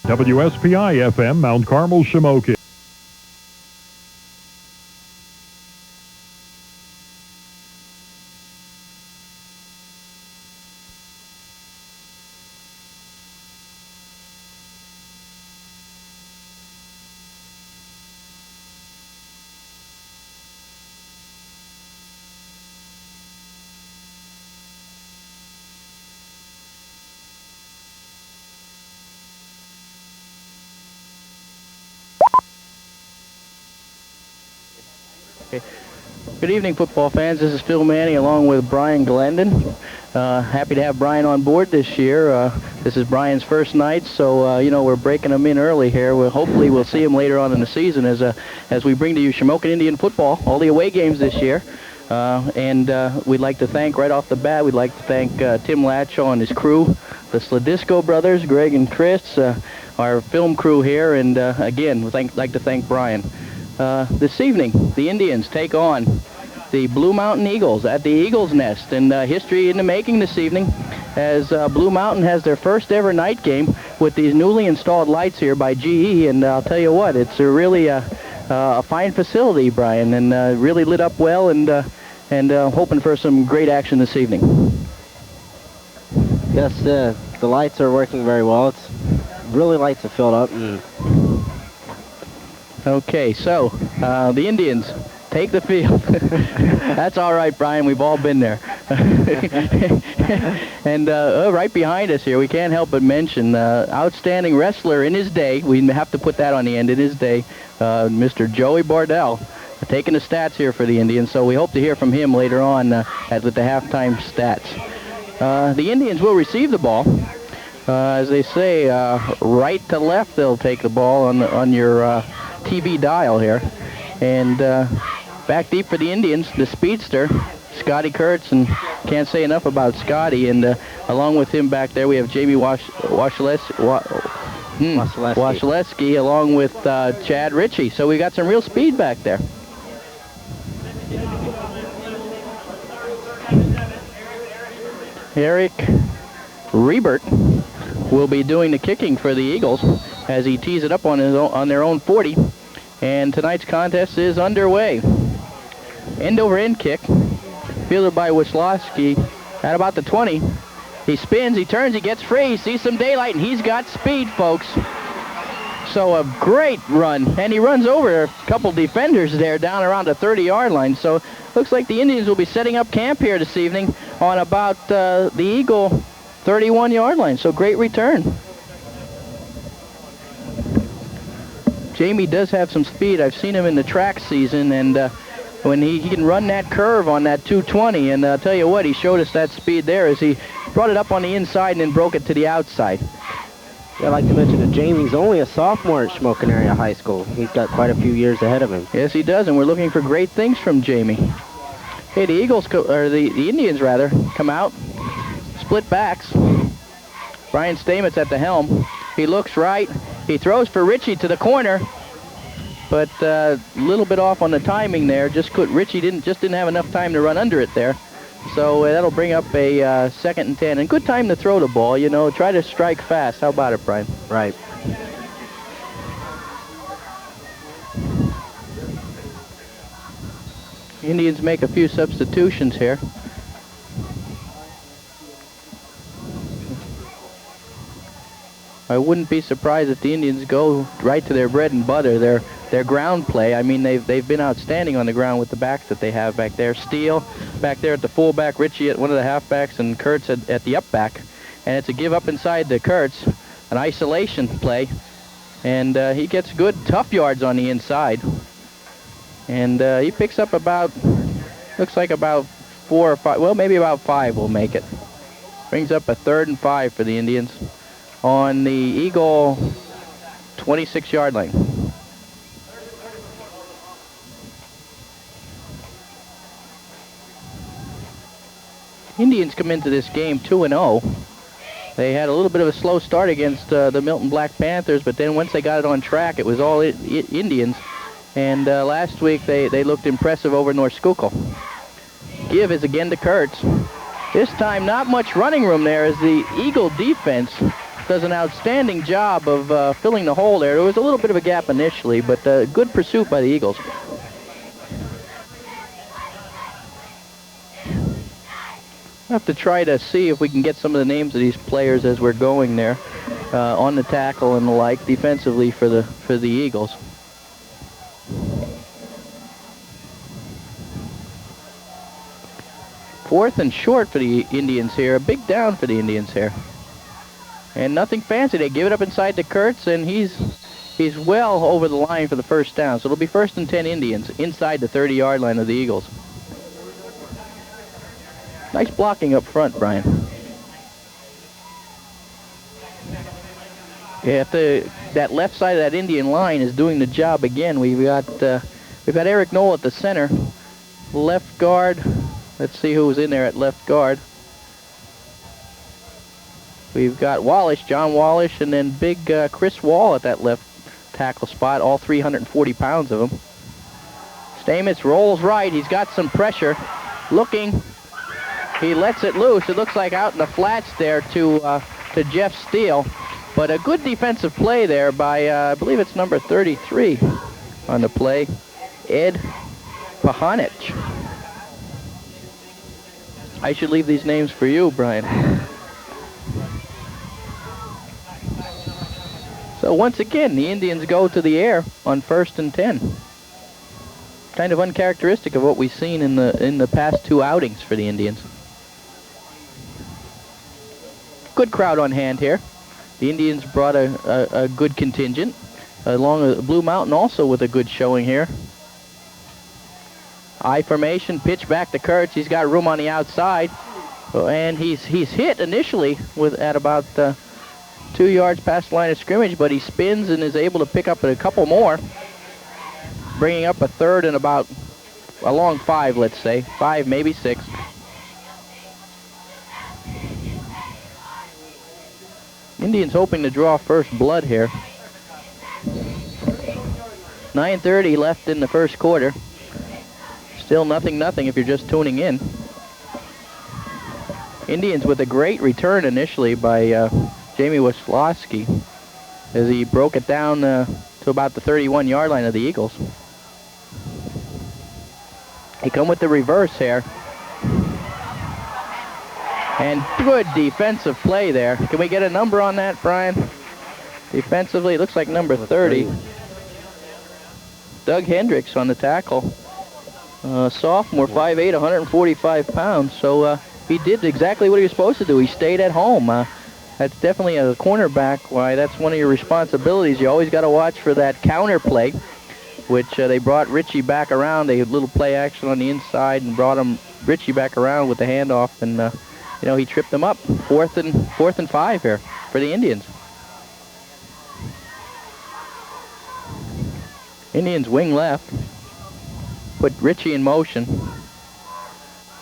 WSPI FM, Mount Carmel, Shamokin. Good evening, football fans. This is Phil Manning along with Brian Glendon. Happy to have Brian on board this year. This is Brian's first night, so we're breaking him in early here. Hopefully we'll see him later on in the season as we bring to you Shamokin Indian football, all the away games this year. We'd like to thank, right off the bat, we'd like to thank Tim Latchaw and his crew, the Sladisco brothers, Greg and Chris, our film crew here, and again, we'd like to thank Brian. This evening, the Indians take on the Blue Mountain Eagles at the Eagles Nest, and history in the making this evening as Blue Mountain has their first ever night game with these newly installed lights here by GE, and I'll tell you what, it's really a fine facility, Brian, and really lit up well, and hoping for some great action this evening. Yes, the lights are working very well. It's really lights are filled up. Okay, so the Indians take the field. That's all right, Brian. We've all been there. And right behind us here, we can't help but mention outstanding wrestler in his day. We have to put that on the end. In his day, Mr. Joey Bardell, taking the stats here for the Indians. So we hope to hear from him later on with the halftime stats. The Indians will receive the ball. As they say, right to left, they'll take the ball on your TV dial here. And back deep for the Indians, the speedster, Scotty Kurtz, and can't say enough about Scotty. And along with him back there, we have Jamie Washaleski, along with Chad Ritchie. So we got some real speed back there. Eric Rebert will be doing the kicking for the Eagles as he tees it up on their own 40. And tonight's contest is underway. End-over-end kick, fielded by Washaleski at about the 20. He spins, he turns, he gets free, he sees some daylight, and he's got speed, folks. So a great run, and he runs over a couple defenders there down around the 30-yard line. So looks like the Indians will be setting up camp here this evening on about the Eagle 31-yard line. So great return. Jamie does have some speed. I've seen him in the track season, and when he can run that curve on that 220, and I'll tell you what, he showed us that speed there as he brought it up on the inside and then broke it to the outside. Yeah, I'd like to mention that Jamie's only a sophomore at Shamokin Area High School. He's got quite a few years ahead of him. Yes, he does, and we're looking for great things from Jamie. Hey, the Eagles, or the Indians rather, come out, split backs. Brian Stamets at the helm. He looks right. He throws for Ritchie to the corner, but a little bit off on the timing there. Ritchie didn't have enough time to run under it there. So that'll bring up a 2nd and 10. And good time to throw the ball, Try to strike fast. How about it, Brian? Right. Indians make a few substitutions here. I wouldn't be surprised if the Indians go right to their bread and butter, their ground play. I mean, they've been outstanding on the ground with the backs that they have back there. Steele back there at the fullback, Ritchie at one of the halfbacks, and Kurtz at the upback. And it's a give up inside to Kurtz, an isolation play. And he gets good tough yards on the inside. And he picks up looks like about 4 or 5, well, maybe about 5 will make it. Brings up a 3rd and 5 for the Indians on the Eagle 26-yard line. Indians come into this game 2-0. They had a little bit of a slow start against the Milton Black Panthers, but then once they got it on track, it was all Indians. And last week they looked impressive over North Schuylkill. Give is again to Kurtz. This time not much running room there as the Eagle defense does an outstanding job of filling the hole there. There was a little bit of a gap initially, but good pursuit by the Eagles. I have to try to see if we can get some of the names of these players as we're going there on the tackle and the like defensively for the Eagles. Fourth and short for the Indians here. A big down for the Indians here. And nothing fancy. They give it up inside to Kurtz, and he's well over the line for the first down. So it'll be 1st and 10 Indians inside the 30-yard line of the Eagles. Nice blocking up front, Brian. Yeah, if that left side of that Indian line is doing the job again. We've got Eric Knoll at the center. Left guard. Let's see who's in there at left guard. We've got Wallish, John Wallish, and then big Chris Wall at that left tackle spot, all 340 pounds of him. Stamets rolls right. He's got some pressure. Looking. He lets it loose. It looks like out in the flats there to Jeff Steele. But a good defensive play there by, I believe it's number 33 on the play, Ed Pahanich. I should leave these names for you, Brian. So once again, the Indians go to the air on 1st and 10. Kind of uncharacteristic of what we've seen in the past 2 outings for the Indians. Good crowd on hand here. The Indians brought a good contingent, along with Blue Mountain also with a good showing here. I formation, pitch back to Kurtz. He's got room on the outside, and he's hit initially at about 2 yards past the line of scrimmage, but he spins and is able to pick up a couple more, bringing up a 3rd and about a long 5, let's say. 5, maybe 6. Indians hoping to draw first blood here. 9:30 left in the first quarter. Still 0-0 if you're just tuning in. Indians with a great return initially by Jamie Waslowski as he broke it down to about the 31-yard line of the Eagles. They come with the reverse here. And good defensive play there. Can we get a number on that, Brian? Defensively, it looks like number 30. Doug Hendricks on the tackle. Sophomore, 5'8", 145 pounds. So he did exactly what he was supposed to do. He stayed at home. That's definitely a cornerback. Why, that's one of your responsibilities. You always got to watch for that counter play, which they brought Richie back around. They had a little play action on the inside and brought Richie back around with the handoff, and he tripped them up. 4th and 5 here for the Indians. Indians wing left. Put Richie in motion.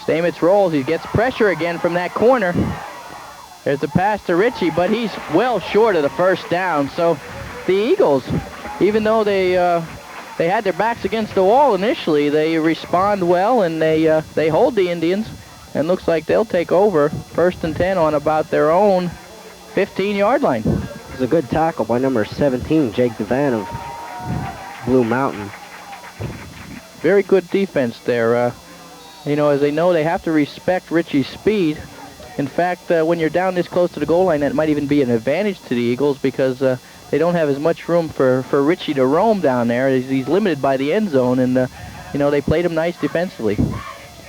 Stamets rolls. He gets pressure again from that corner. There's a pass to Richie, but he's well short of the first down. So the Eagles, even though they had their backs against the wall initially, they respond well, and they hold the Indians. And looks like they'll take over 1st and 10 on about their own 15-yard line. It was a good tackle by number 17, Jake Devan of Blue Mountain. Very good defense there. As they know, they have to respect Richie's speed. In fact, when you're down this close to the goal line, that might even be an advantage to the Eagles because they don't have as much room for Richie to roam down there. He's limited by the end zone, and they played him nice defensively.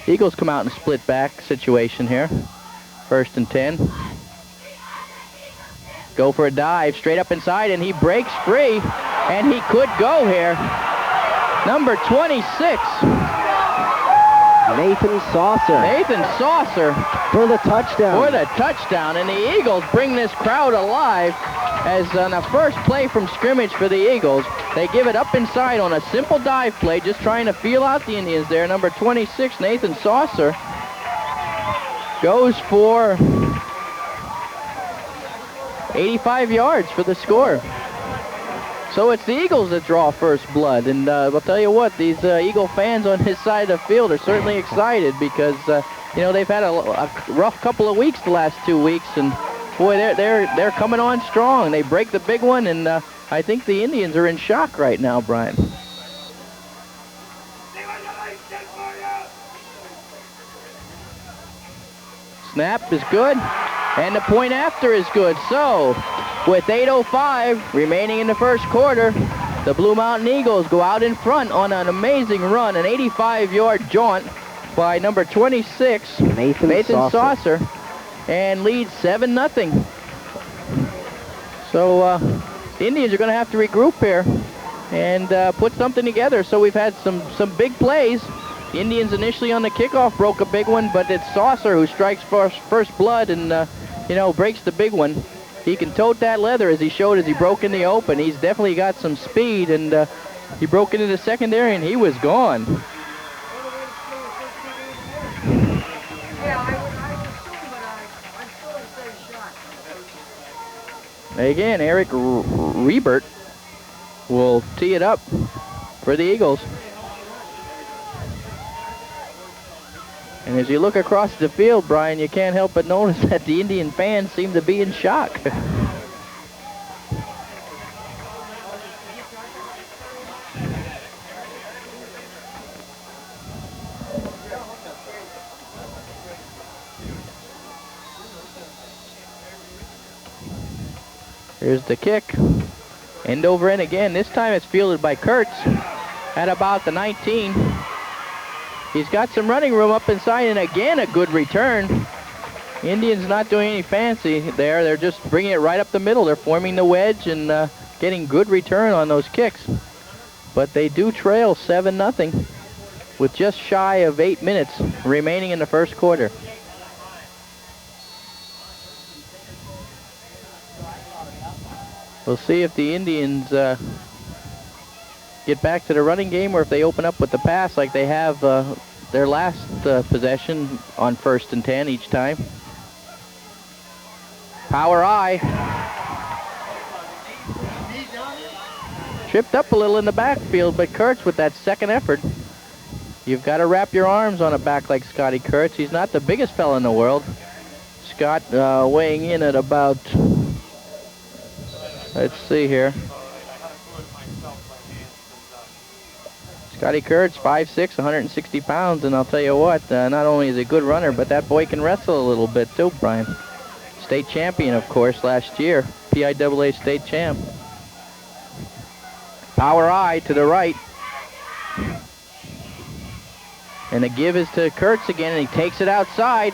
The Eagles come out in a split back situation here. 1st and 10. Go for a dive, straight up inside, and he breaks free, and he could go here. Number 26. Nathan Saucer. Nathan Saucer. For the touchdown. For the touchdown, and the Eagles bring this crowd alive as on a first play from scrimmage for the Eagles. They give it up inside on a simple dive play, just trying to feel out the Indians there. Number 26, Nathan Saucer, goes for 85 yards for the score. So it's the Eagles that draw first blood, and I'll tell you what, these Eagle fans on his side of the field are certainly excited because they've had a rough couple of weeks the last 2 weeks, and Boy, they're coming on strong. They break the big one, and I think the Indians are in shock right now, Brian. Snap is good, and the point after is good. So, with 8:05 remaining in the first quarter, the Blue Mountain Eagles go out in front on an amazing run, an 85-yard jaunt by number 26, Nathan Saucer, and leads 7-0. So, the Indians are going to have to regroup here and put something together. So we've had some big plays. The Indians initially on the kickoff broke a big one, but it's Saucer who strikes first blood and, breaks the big one. He can tote that leather as he showed as he broke in the open. He's definitely got some speed, and he broke into the secondary, and he was gone. Again, Eric Rebert will tee it up for the Eagles. And as you look across the field, Brian, you can't help but notice that the Indian fans seem to be in shock. Here's the kick. End over end again. This time it's fielded by Kurtz at about the 19. He's got some running room up inside, and again a good return. The Indians not doing any fancy there. They're just bringing it right up the middle. They're forming the wedge and getting good return on those kicks. But they do trail 7-0 with just shy of 8 minutes remaining in the first quarter. We'll see if the Indians get back to the running game or if they open up with the pass like they have their last possession on 1st and 10 each time. Power I. Tripped up a little in the backfield, but Kurtz with that second effort. You've got to wrap your arms on a back like Scotty Kurtz. He's not the biggest fella in the world. Scott weighing in at about, let's see here. Scotty Kurtz, 5'6", 160 pounds, and I'll tell you what, not only is he a good runner, but that boy can wrestle a little bit too, Brian. State champion, of course, last year. PIAA state champ. Power I to the right. And the give is to Kurtz again, and he takes it outside.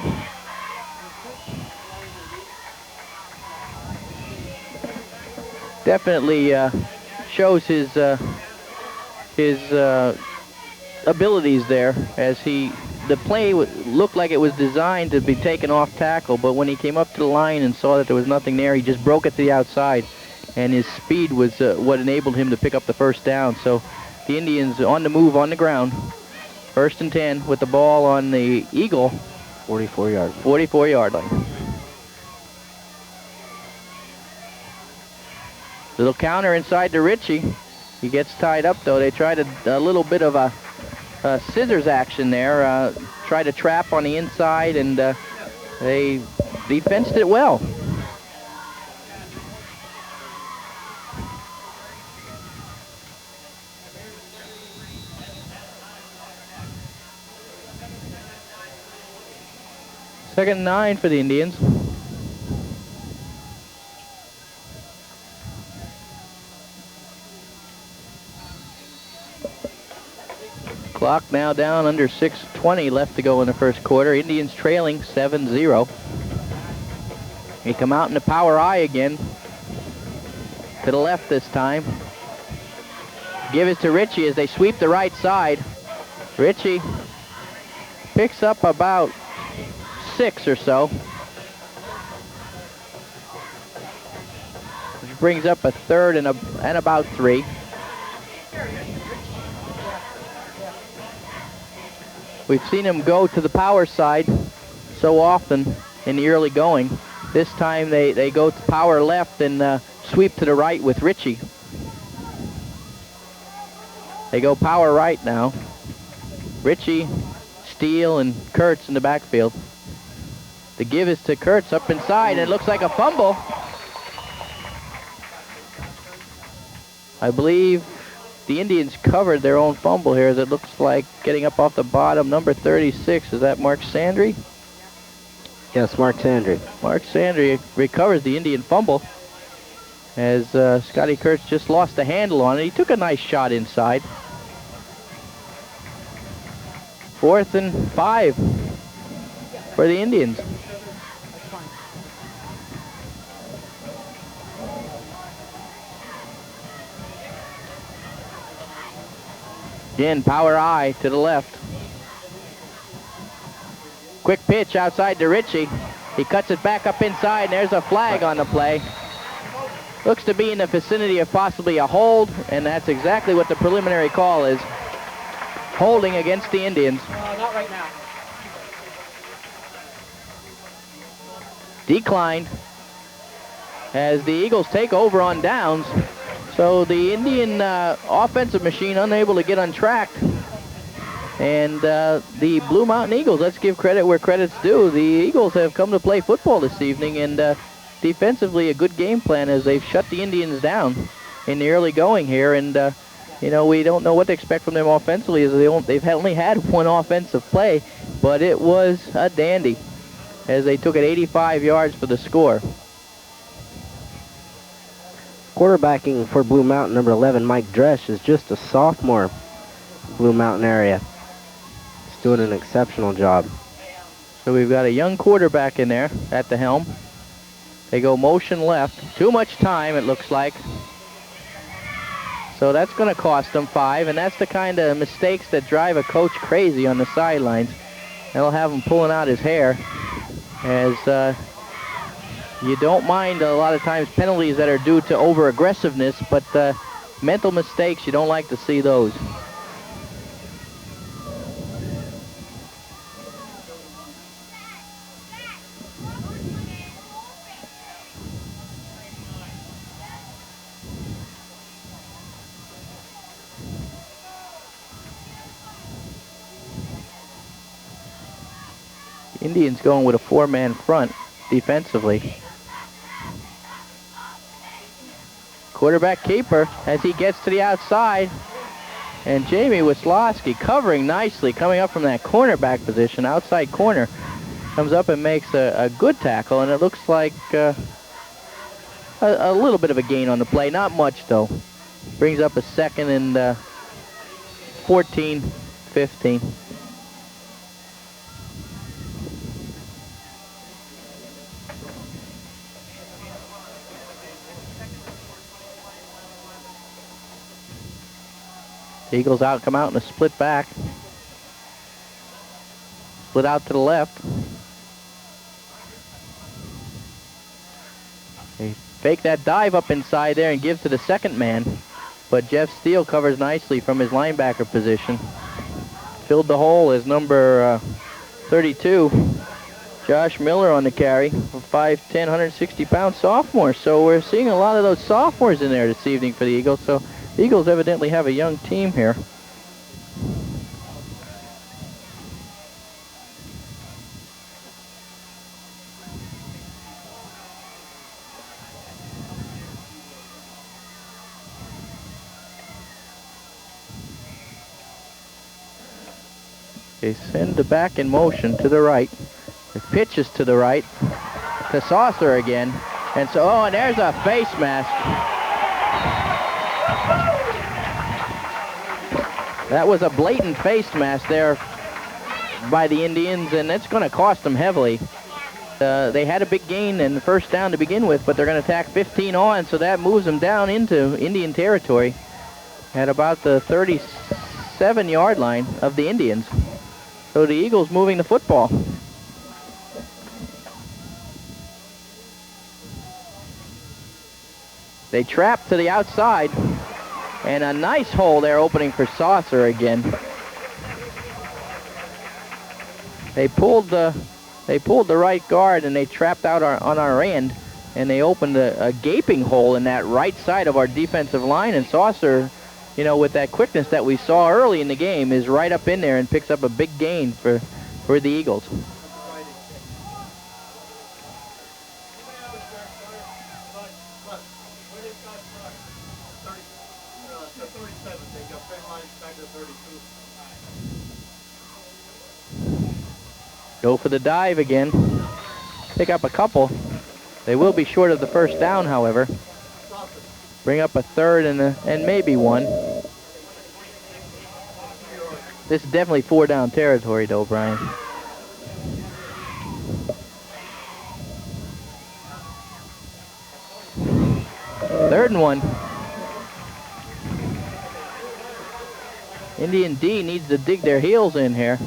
Definitely shows his abilities there, as the play looked like it was designed to be taken off tackle, but when he came up to the line and saw that there was nothing there, he just broke it to the outside, and his speed was what enabled him to pick up the first down. So the Indians on the move on the ground. 1st and 10 with the ball on the Eagle 44-yard line. Little counter inside to Ritchie. He gets tied up though. They tried a little bit of a scissors action there. Tried a trap on the inside, and they defensed it well. Second and 9 for the Indians. Clock now down under 6:20 left to go in the first quarter. Indians trailing 7-0. They come out in the power I again. To the left this time. Give it to Ritchie as they sweep the right side. Ritchie picks up about 6 or so. Which brings up a third and about 3. We've seen him go to the power side so often in the early going. This time they go to power left and sweep to the right with Ritchie. They go power right now. Ritchie, Steele, and Kurtz in the backfield. The give is to Kurtz up inside, and it looks like a fumble. I believe the Indians covered their own fumble here, as it looks like getting up off the bottom, number 36. Is that Mark Sandry? Yes, Mark Sandry. Mark Sandry recovers the Indian fumble, as Scotty Kurtz just lost the handle on it. He took a nice shot inside. 4th and 5 for the Indians. Again, power I to the left. Quick pitch outside to Ritchie. He cuts it back up inside, and there's a flag on the play. Looks to be in the vicinity of possibly a hold, and that's exactly what the preliminary call is. Holding against the Indians. Not right now. Declined as the Eagles take over on downs. So the Indian offensive machine unable to get untracked. And the Blue Mountain Eagles, let's give credit where credit's due. The Eagles have come to play football this evening, and defensively a good game plan as they've shut the Indians down in the early going here. And you know, we don't know what to expect from them offensively, as they've only had one offensive play, but it was a dandy as they took it 85 yards for the score. Quarterbacking for Blue Mountain, number 11, Mike Dresch, is just a sophomore. Blue Mountain area. He's doing an exceptional job. So we've got a young quarterback in there at the helm. They go motion left. Too much time, it looks like. So that's going to cost them 5, and that's the kind of mistakes that drive a coach crazy on the sidelines. That'll have him pulling out his hair, as you don't mind a lot of times penalties that are due to over-aggressiveness, but mental mistakes, you don't like to see those. Indians going with a 4-man front defensively. Quarterback keeper as he gets to the outside. And Jamie Wisłowski covering nicely, coming up from that cornerback position, outside corner. Comes up and makes a good tackle, and it looks like a little bit of a gain on the play. Not much, though. Brings up a 2nd and 14, 15. The Eagles come out in a split back. Split out to the left. They fake that dive up inside there and give to the 2nd man. But Jeff Steele covers nicely from his linebacker position. Filled the hole as number 32, Josh Miller, on the carry. 5'10", 160-pound sophomore. So we're seeing a lot of those sophomores in there this evening for the Eagles. So the Eagles evidently have a young team here. They send the back in motion to the right. The pitch is to the right. To Saucer again. And so, oh, and there's a face mask. That was a blatant face mask there by the Indians, and it's going to cost them heavily. They had a big gain and first down to begin with, but they're going to tack 15 on, so that moves them down into Indian territory at about the 37-yard line of the Indians. So the Eagles moving the football. They trap to the outside, and a nice hole there opening for Saucer again. They pulled the right guard, and they trapped out on our end, and they opened a gaping hole in that right side of our defensive line, and Saucer, you know, with that quickness that we saw early in the game, is right up in there and picks up a big gain for the Eagles. Go for the dive again. Pick up a couple. They will be short of the first down, however. Bring up a third and maybe one. This is definitely 4-down territory, though, Brian. Third and one. Indian D needs to dig their heels in here.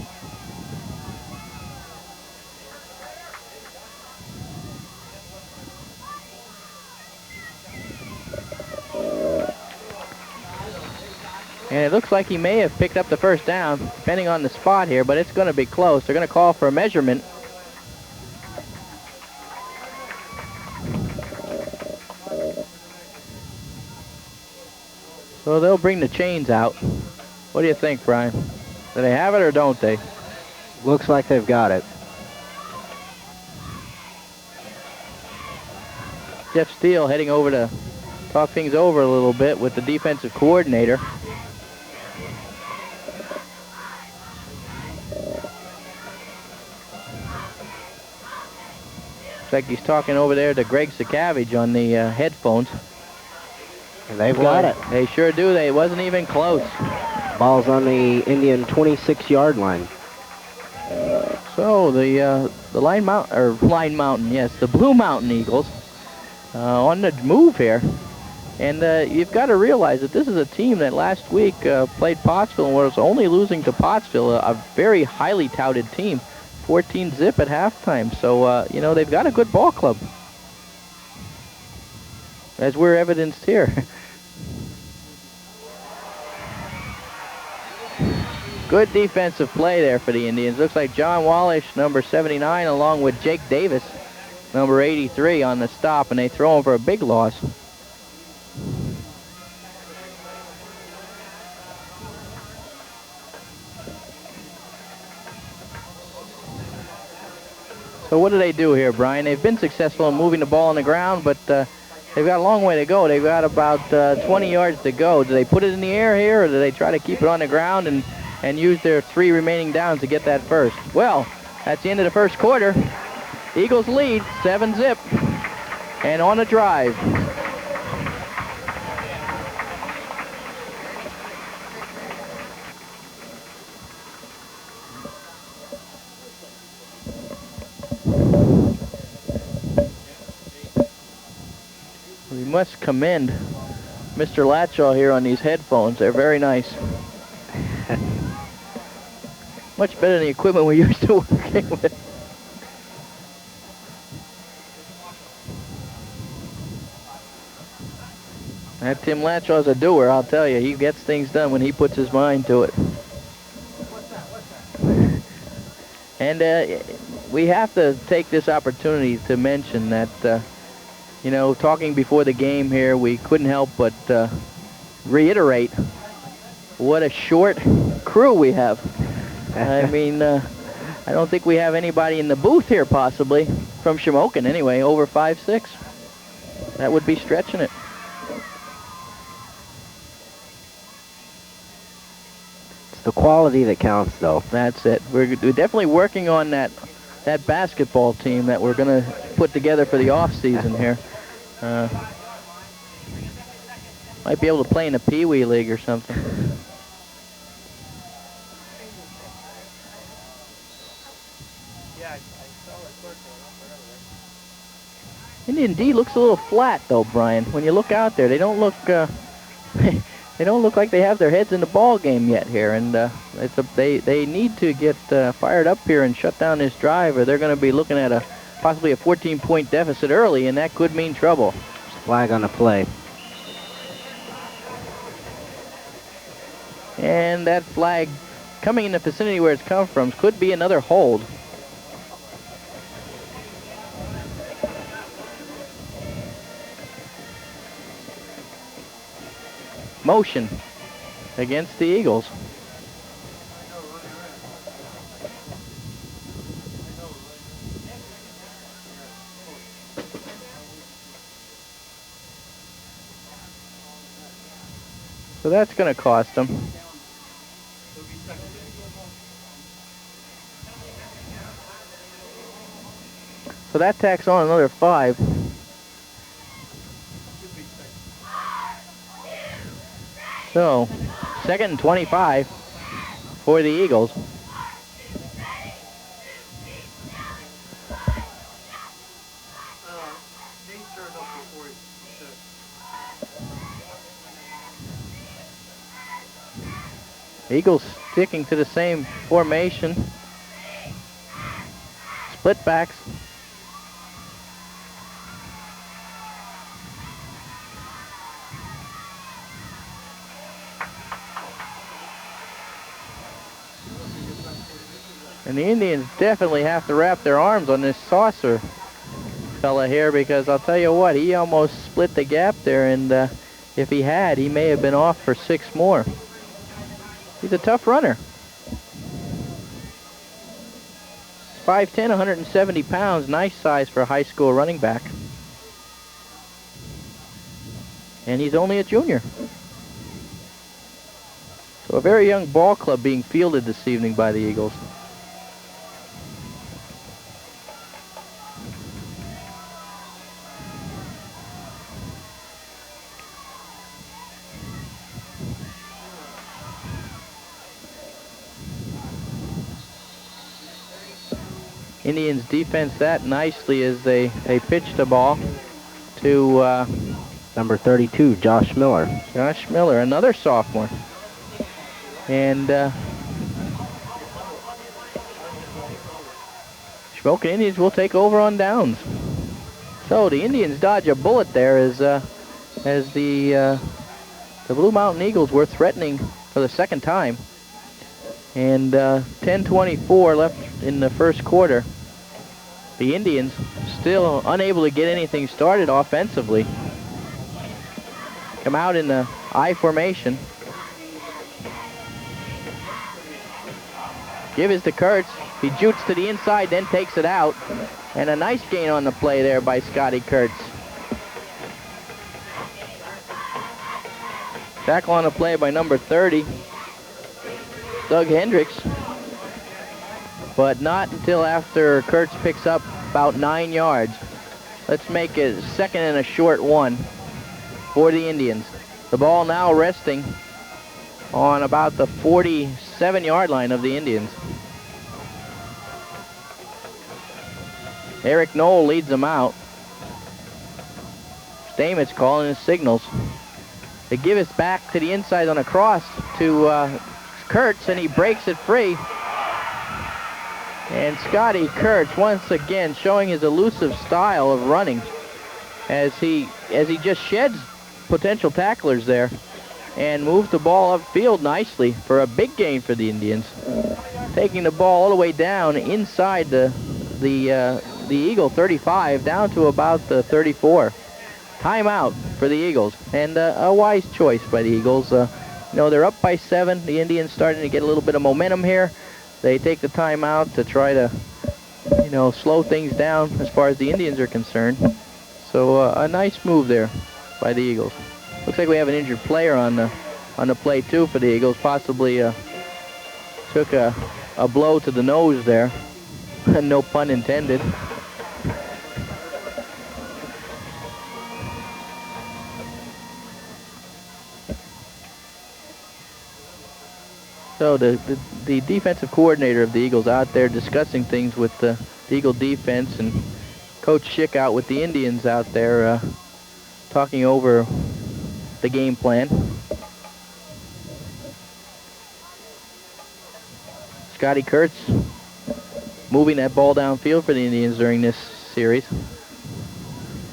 And it looks like he may have picked up the first down, depending on the spot here, but it's going to be close. They're going to call for a measurement. So they'll bring the chains out. What do you think, Brian? Do they have it or don't they? Looks like they've got it. Jeff Steele heading over to talk things over a little bit with the defensive coordinator. Looks like he's talking over there to Greg Sakavage on the headphones. And they've got it. They sure do. It wasn't even close. Ball's on the Indian 26-yard line. So the Line Mountain, yes, the Blue Mountain Eagles on the move here. And you've got to realize that this is a team that last week played Pottsville and was only losing to Pottsville, a very highly touted team, 14-zip at halftime. So, you know, they've got a good ball club, as we're evidenced here. Good defensive play there for the Indians. Looks like John Wallish, number 79, along with Jake Davis, number 83, on the stop, and they throw him for a big loss. So what do they do here, Brian? They've been successful in moving the ball on the ground, but they've got a long way to go. They've got about 20 yards to go. Do they put it in the air here, or do they try to keep it on the ground and use their 3 remaining downs to get that first? Well, that's the end of the first quarter. Eagles lead 7-zip, and on a drive. We must commend Mr. Latshaw here on these headphones. They're very nice. Much better than the equipment we used to working with. That Tim Latshaw's a doer, I'll tell you. He gets things done when he puts his mind to it. And we have to take this opportunity to mention that, you know, talking before the game here, we couldn't help but reiterate what a short crew we have. I mean, I don't think we have anybody in the booth here, possibly, from Shamokin anyway, over 5'6". That would be stretching it. It's the quality that counts, though. That's it. We're definitely working on that basketball team that we're going to put together for the off season here. Might be able to play in a Pee Wee League or something. Indian D looks a little flat, though, Brian. When you look out there, they don't look they don't look like they have their heads in the ball game yet here, and they need to get fired up here and shut down this drive, or they're going to be looking at possibly a 14-point deficit early, and that could mean trouble. Flag on the play. And that flag coming in the vicinity where it's come from could be another hold. Motion against the Eagles. So that's going to cost them. So that tacks on another 5. So, 2nd and 25 for the Eagles. Eagles sticking to the same formation. Split backs. And the Indians definitely have to wrap their arms on this Saucer fella here, because I'll tell you what, he almost split the gap there, and if he had, he may have been off for 6 more. He's a tough runner. 5'10", 170 pounds, nice size for a high school running back. And he's only a junior. So a very young ball club being fielded this evening by the Eagles. Indians defense that nicely as they pitch the ball to number 32, Josh Miller. Josh Miller, another sophomore. And Shamokin Indians will take over on downs. So the Indians dodge a bullet there as the Blue Mountain Eagles were threatening for the 2nd time. And 10:24 left in the first quarter. The Indians still unable to get anything started offensively. Come out in the I formation. Give is to Kurtz. He jutes to the inside, then takes it out. And a nice gain on the play there by Scotty Kurtz. Tackle on the play by number 30, Doug Hendricks. But not until after Kurtz picks up about 9 yards. Let's make it 2nd and a short 1 for the Indians. The ball now resting on about the 47-yard line of the Indians. Eric Knoll leads them out. Stamets calling his signals. They give it back to the inside on a cross to Kurtz, and he breaks it free. And Scotty Kurtz once again showing his elusive style of running as he just sheds potential tacklers there and moves the ball upfield nicely for a big gain for the Indians. Taking the ball all the way down inside the Eagle 35 down to about the 34. Timeout for the Eagles, and a wise choice by the Eagles. They're up by 7. The Indians starting to get a little bit of momentum here. They take the timeout to try to, slow things down as far as the Indians are concerned. So a nice move there by the Eagles. Looks like we have an injured player on the play too for the Eagles. Possibly took a blow to the nose there. No pun intended. So the defensive coordinator of the Eagles out there discussing things with the Eagle defense, and Coach Schick out with the Indians out there talking over the game plan. Scotty Kurtz moving that ball downfield for the Indians during this series.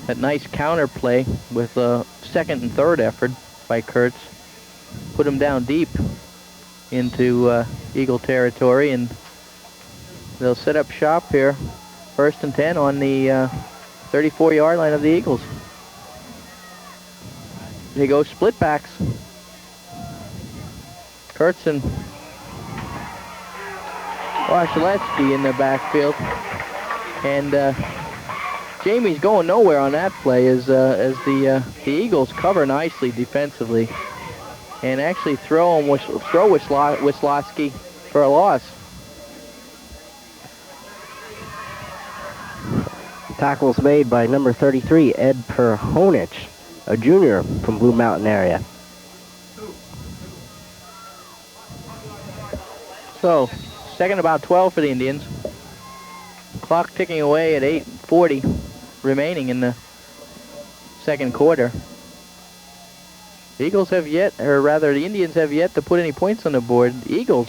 That nice counter play with a 2nd and 3rd effort by Kurtz. Put him down deep into Eagle territory, and they'll set up shop here. 1st and 10 on the 34-yard line of the Eagles. They go split backs. Kurtz and Wasilewski in the backfield, and Jamie's going nowhere on that play as the Eagles cover nicely defensively and actually throw Wasilewski for a loss. Tackles made by number 33, Ed Perhonich, a junior from Blue Mountain area. So, second about 12 for the Indians. Clock ticking away at 8:40 remaining in the second quarter. The Eagles have yet, or rather the Indians have yet to put any points on the board. The Eagles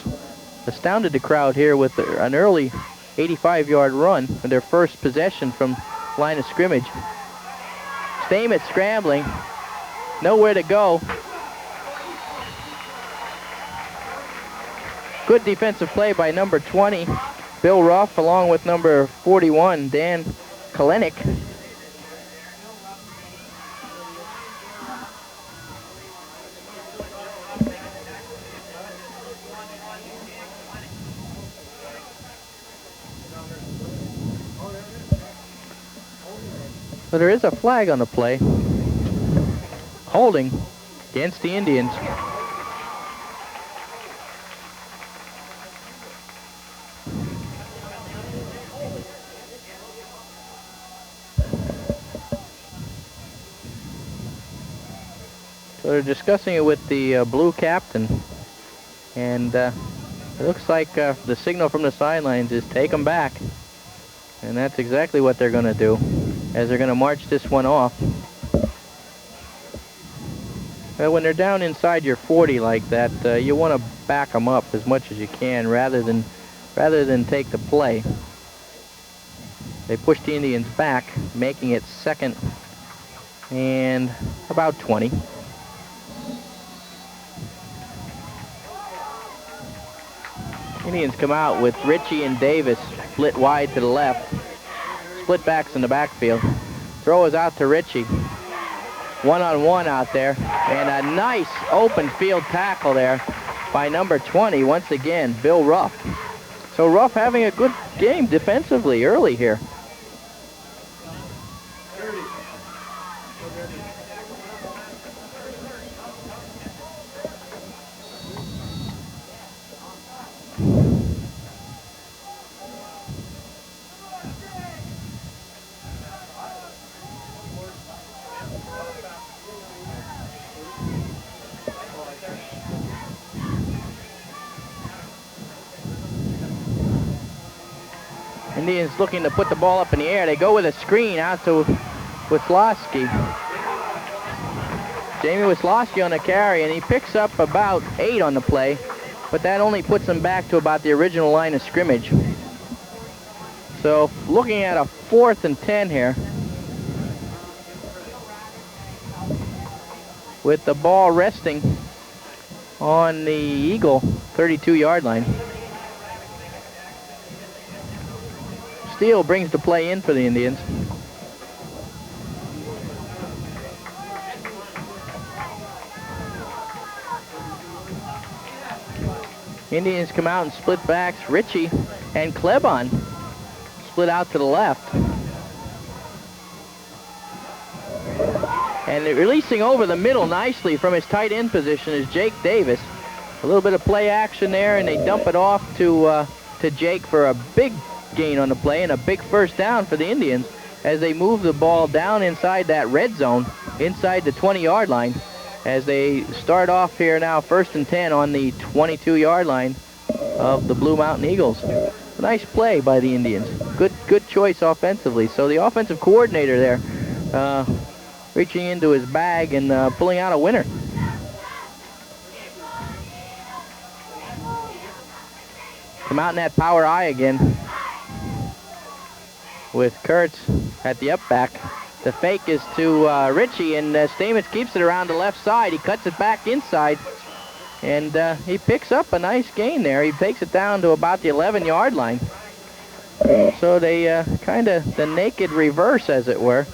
astounded the crowd here with an early 85-yard run in their first possession from line of scrimmage. Stamets scrambling, nowhere to go. Good defensive play by number 20, Bill Ruff, along with number 41, Dan Kalenic. So there is a flag on the play. Holding against the Indians. So they're discussing it with the blue captain, and it looks like the signal from the sidelines is take them back, and that's exactly what they're going to do, as they're going to march this one off. When they're down inside your 40 like that, you want to back them up as much as you can rather than take the play. They push the Indians back, making it second and about 20. Indians come out with Ritchie and Davis split wide to the left. Split backs in the backfield. Throw is out to Ritchie. One-on-one out there. And a nice open field tackle there by number 20, once again, Bill Ruff. So Ruff having a good game defensively early here. Indians looking to put the ball up in the air. They go with a screen out to Wisłowski. Jamie Wisłowski on the carry, and he picks up about 8 on the play, but that only puts him back to about the original line of scrimmage. So looking at a 4th and 10 here, with the ball resting on the Eagle 32-yard line. Steele brings the play in for the Indians. Indians come out and split backs. Ritchie and Klebon split out to the left. And releasing over the middle nicely from his tight end position is Jake Davis. A little bit of play action there, and they dump it off to Jake for a big gain on the play and a big first down for the Indians as they move the ball down inside that red zone, inside the 20-yard line, as they start off here now 1st and 10 on the 22-yard line of the Blue Mountain Eagles. A nice play by the Indians. Good choice offensively. So the offensive coordinator there reaching into his bag and pulling out a winner. Come out in that power I again with Kurtz at the up back. The fake is to Ritchie, and Stamets keeps it around the left side. He cuts it back inside, and he picks up a nice gain there. He takes it down to about the 11-yard line. So they kind of the naked reverse, as it were,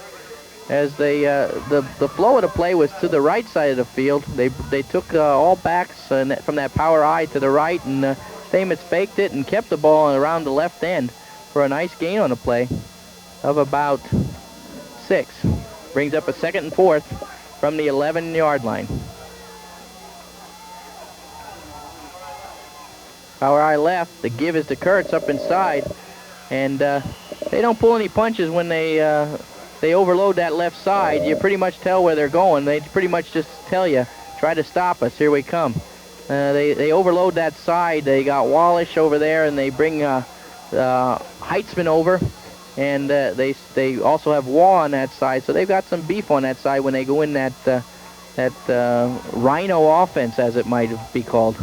as they the flow of the play was to the right side of the field. They took all backs from that power I to the right, and Stamets faked it and kept the ball around the left end for a nice gain on the play of about 6. Brings up a 2nd and 4th from the 11-yard line. Power I left. The give is to Kurtz up inside. And they don't pull any punches when they overload that left side. You pretty much tell where they're going. They pretty much just tell you, try to stop us, here we come. They overload that side. They got Wallish over there, and they bring Heitzman over. And they also have Waugh on that side, so they've got some beef on that side when they go in that Rhino offense, as it might be called.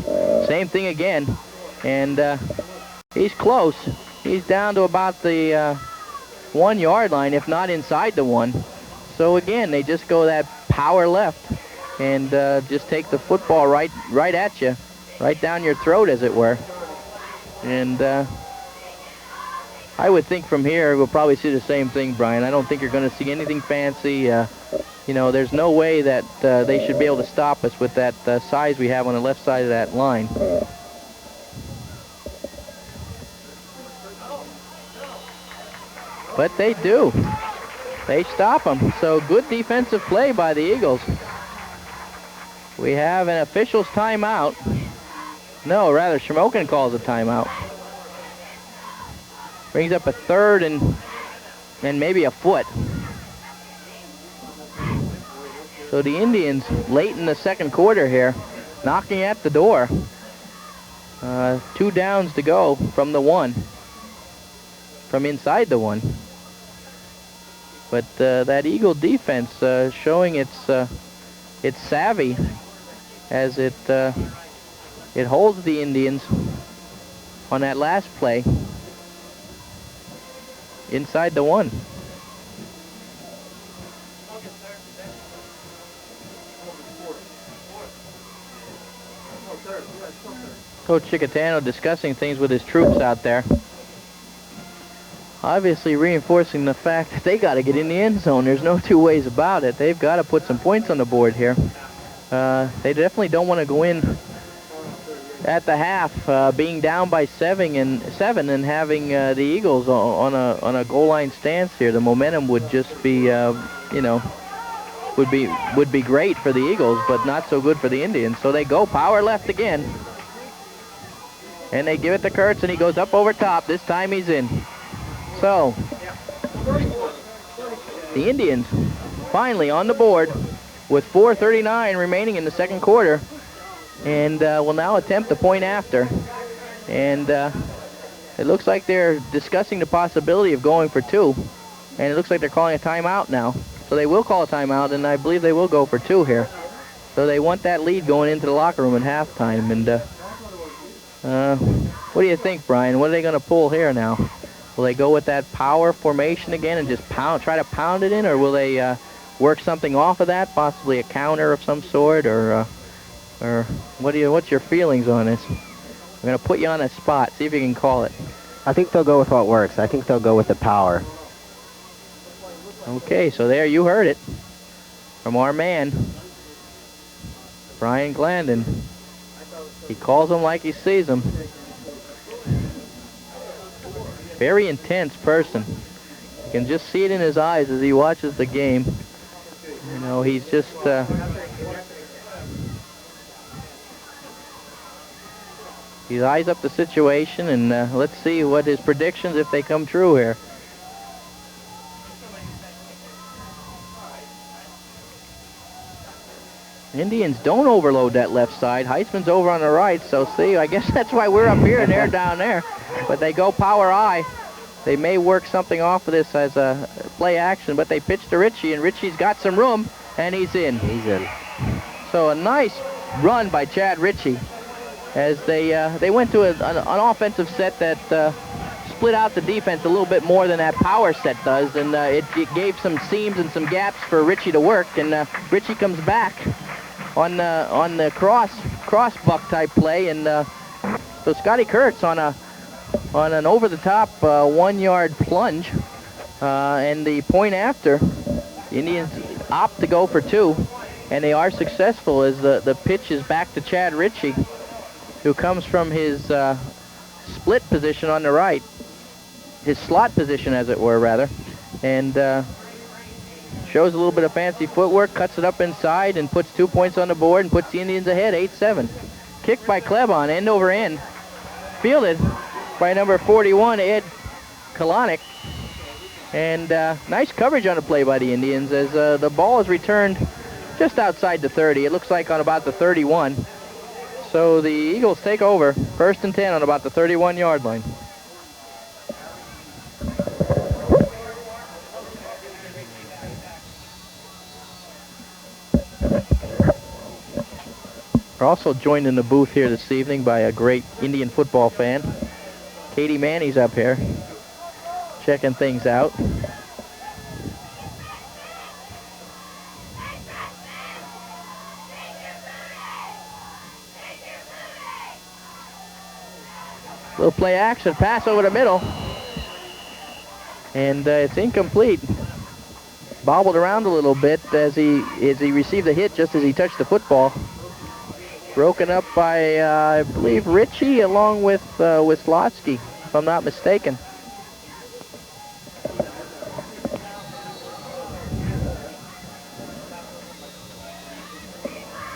Same thing again, and he's close. He's down to about the 1 yard line, if not inside the one. So again, they just go that power left and just take the football right at you, right down your throat, as it were. And I would think from here we'll probably see the same thing, Brian. I don't think you're going to see anything fancy. You know, there's no way that they should be able to stop us with that size we have on the left side of that line. But they do. They stop them. So good defensive play by the Eagles. We have an official's timeout. No, rather, Shamokin calls a timeout. Brings up a third and maybe a foot. So the Indians, late in the second quarter here, knocking at the door. 2 downs to go from the one, from inside the one. But that Eagle defense showing its savvy as it holds the Indians on that last play inside the one. Coach Chicatano discussing things with his troops out there. Obviously reinforcing the fact that they got to get in the end zone. There's no two ways about it. They've got to put some points on the board here. They definitely don't want to go in at the half being down by 7 and having the Eagles on a goal line stance here. The momentum would just be, you know, would be great for the Eagles, but not so good for the Indians. So they go power left again. And they give it to Kurtz, and he goes up over top. This time he's in. So, the Indians finally on the board with 4:39 remaining in the second quarter, and will now attempt the point after. And it looks like they're discussing the possibility of going for 2, and it looks like they're calling a timeout now. So they will call a timeout, and I believe they will go for 2 here. So they want that lead going into the locker room at halftime. And what do you think, Brian? What are they going to pull here now? Will they go with that power formation again and just try to pound it in, or will they work something off of that, possibly a counter of some sort, or what's your feelings on this? I'm going to put you on a spot. See if you can call it. I think they'll go with what works. I think they'll go with the power. Okay, so there you heard it from our man, Brian Glandon. He calls them like he sees them. Very intense person. You can just see it in his eyes as he watches the game. You know, he's just he eyes up the situation, and let's see what his predictions, if they come true here. Indians don't overload that left side. Heitzman's over on the right, so see, I guess that's why we're up here and they're down there. But they go power I. They may work something off of this as a play action, but they pitch to Ritchie, and Ritchie's got some room, and he's in. He's in. So a nice run by Chad Ritchie as they went to an offensive set that split out the defense a little bit more than that power set does, and it gave some seams and some gaps for Ritchie to work, and Ritchie comes back on the cross buck type play, and so Scotty Kurtz on an over-the-top 1 yard plunge, and the point after, the Indians opt to go for 2, and they are successful as the pitch is back to Chad Ritchie, who comes from his split position on the right, his slot position, as it were, rather, and shows a little bit of fancy footwork, cuts it up inside, and puts 2 points on the board and puts the Indians ahead 8-7. Kicked by Klebon, end over end. Fielded by number 41, Ed Kalanick. And nice coverage on the play by the Indians as the ball is returned just outside the 30. It looks like on about the 31. So the Eagles take over, 1st and 10 on about the 31-yard line. We're also joined in the booth here this evening by a great Indian football fan. Katie Manny's up here, checking things out. Little play action, pass over the middle. And it's incomplete. Bobbled around a little bit as he received a hit just as he touched the football. Broken up by, I believe, Ritchie along with Slotsky, if I'm not mistaken.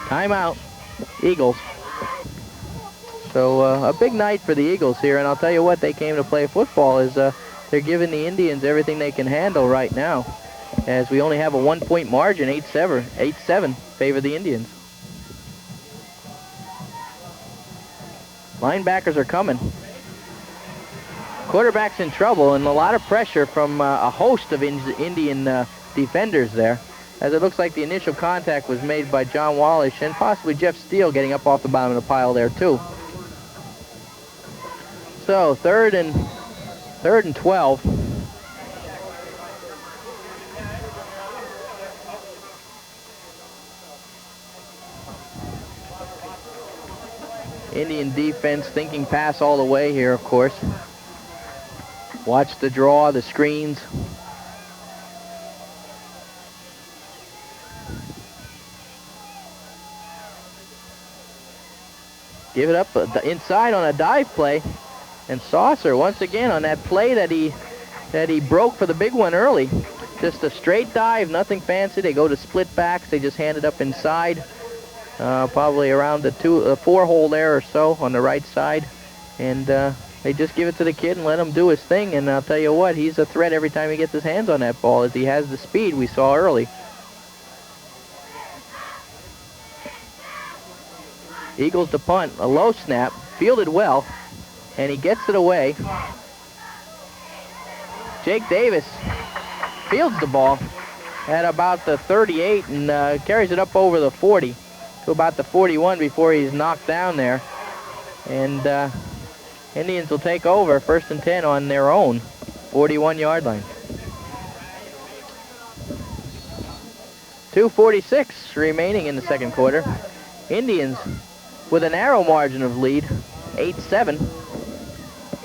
Timeout, Eagles. So a big night for the Eagles here, and I'll tell you what, they came to play football is they're giving the Indians everything they can handle right now, as we only have a 1-point margin, 8-7 favor the Indians. Linebackers are coming. Quarterback's in trouble, and a lot of pressure from a host of Indian defenders there, as it looks like the initial contact was made by John Wallish and possibly Jeff Steele getting up off the bottom of the pile there too. So third and 12. Indian defense thinking pass all the way here, of course. Watch the draw, the screens. Give it up inside on a dive play. And Saucer, once again, on that play that he broke for the big one early. Just a straight dive, nothing fancy. They go to split backs. They just hand it up inside. Probably around the 4 hole there or so on the right side. And they just give it to the kid and let him do his thing. And I'll tell you what, he's a threat every time he gets his hands on that ball, as he has the speed we saw early. Eagles to punt, a low snap, fielded well, and he gets it away. Jake Davis fields the ball at about the 38 and carries it up over the 40 to about the 41 before he's knocked down there. And Indians will take over, 1st and 10 on their own 41-yard line. 2:46 remaining in the second quarter. Indians with a narrow margin of lead, 8-7.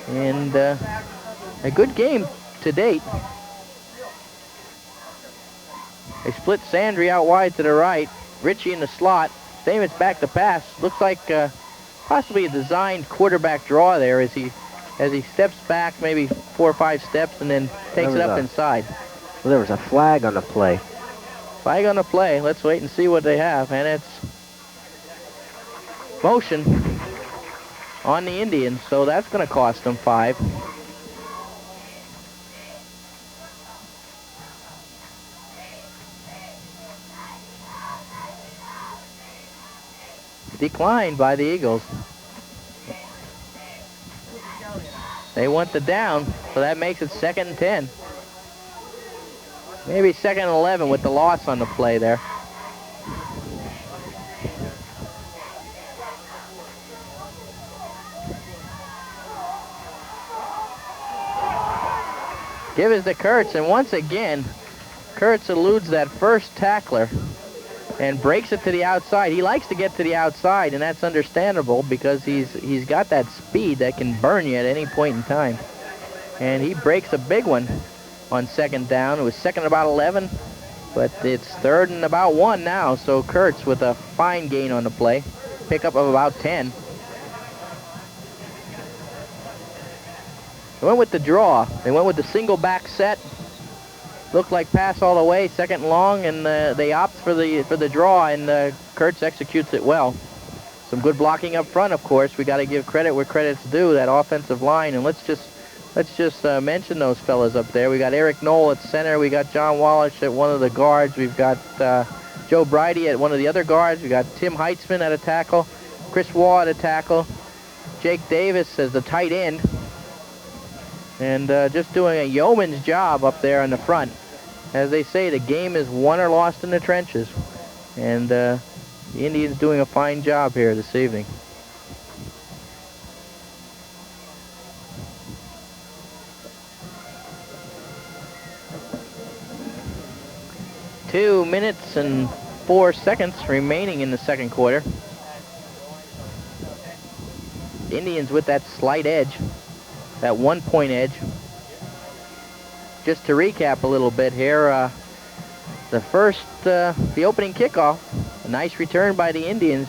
And a good game to date. They split Sandry out wide to the right. Ritchie in the slot. Stamets back to pass. Looks like possibly a designed quarterback draw there as he steps back maybe 4 or 5 steps and then takes it up inside. Well, there was a flag on the play. Flag on the play. Let's wait and see what they have. And it's motion on the Indians, so that's going to cost them 5. Declined by the Eagles. They want the down, so that makes it 2nd and 10. Maybe 2nd and 11 with the loss on the play there. Give it to Kurtz, and once again, Kurtz eludes that first tackler and breaks it to the outside. He likes to get to the outside, and that's understandable because he's got that speed that can burn you at any point in time. And he breaks a big one on 2nd down. It was 2nd and about 11, but it's 3rd and about 1 now. So Kurtz with a fine gain on the play, pickup of about 10. They went with the draw. They went with the single back set. Looked like pass all the way, 2nd and long, and they opt for the draw, and Kurtz executes it well. Some good blocking up front, of course. We got to give credit where credit's due, that offensive line, and let's just let's just mention those fellas up there. We got Eric Knoll at center. We got John Wallish at one of the guards. We've got Joe Bridie at one of the other guards. We got Tim Heitzman at a tackle. Chris Waugh at a tackle. Jake Davis as the tight end. And just doing a yeoman's job up there in the front. As they say, the game is won or lost in the trenches. And the Indians doing a fine job here this evening. Two minutes and 4 seconds remaining in the second quarter. Indians with that slight edge, that 1-point edge. Just to recap a little bit here, the opening kickoff, a nice return by the Indians.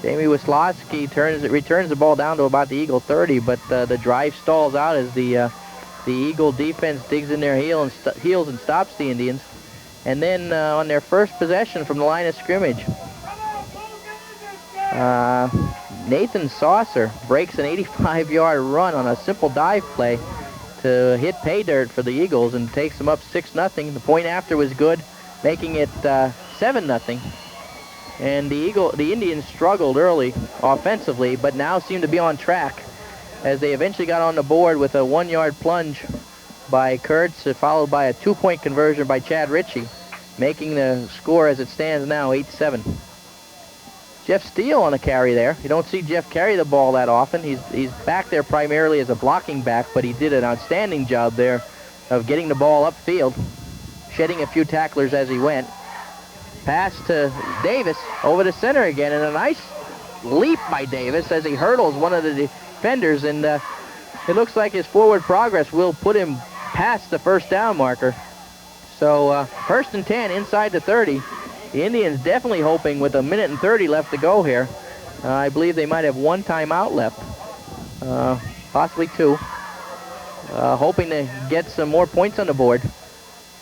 Jamie Wisłocki returns the ball down to about the Eagle 30, but the drive stalls out as the Eagle defense digs in their heels and stops the Indians. And then on their first possession from the line of scrimmage, Nathan Saucer breaks an 85-yard run on a simple dive play to hit pay dirt for the Eagles and takes them up 6-0. The point after was good, making it 7-0. And the Indians struggled early offensively, but now seem to be on track as they eventually got on the board with a 1-yard plunge by Kurtz, followed by a 2-point conversion by Chad Ritchie, making the score as it stands now 8-7. Jeff Steele on a carry there. You don't see Jeff carry the ball that often. He's back there primarily as a blocking back, but he did an outstanding job there of getting the ball upfield, shedding a few tacklers as he went. Pass to Davis over the center again, and a nice leap by Davis as he hurdles one of the defenders, and it looks like his forward progress will put him past the first down marker. So first and 10 inside the 30. The Indians definitely hoping with 1:30 left to go here. I believe they might have 1 timeout left, possibly 2. Hoping to get some more points on the board.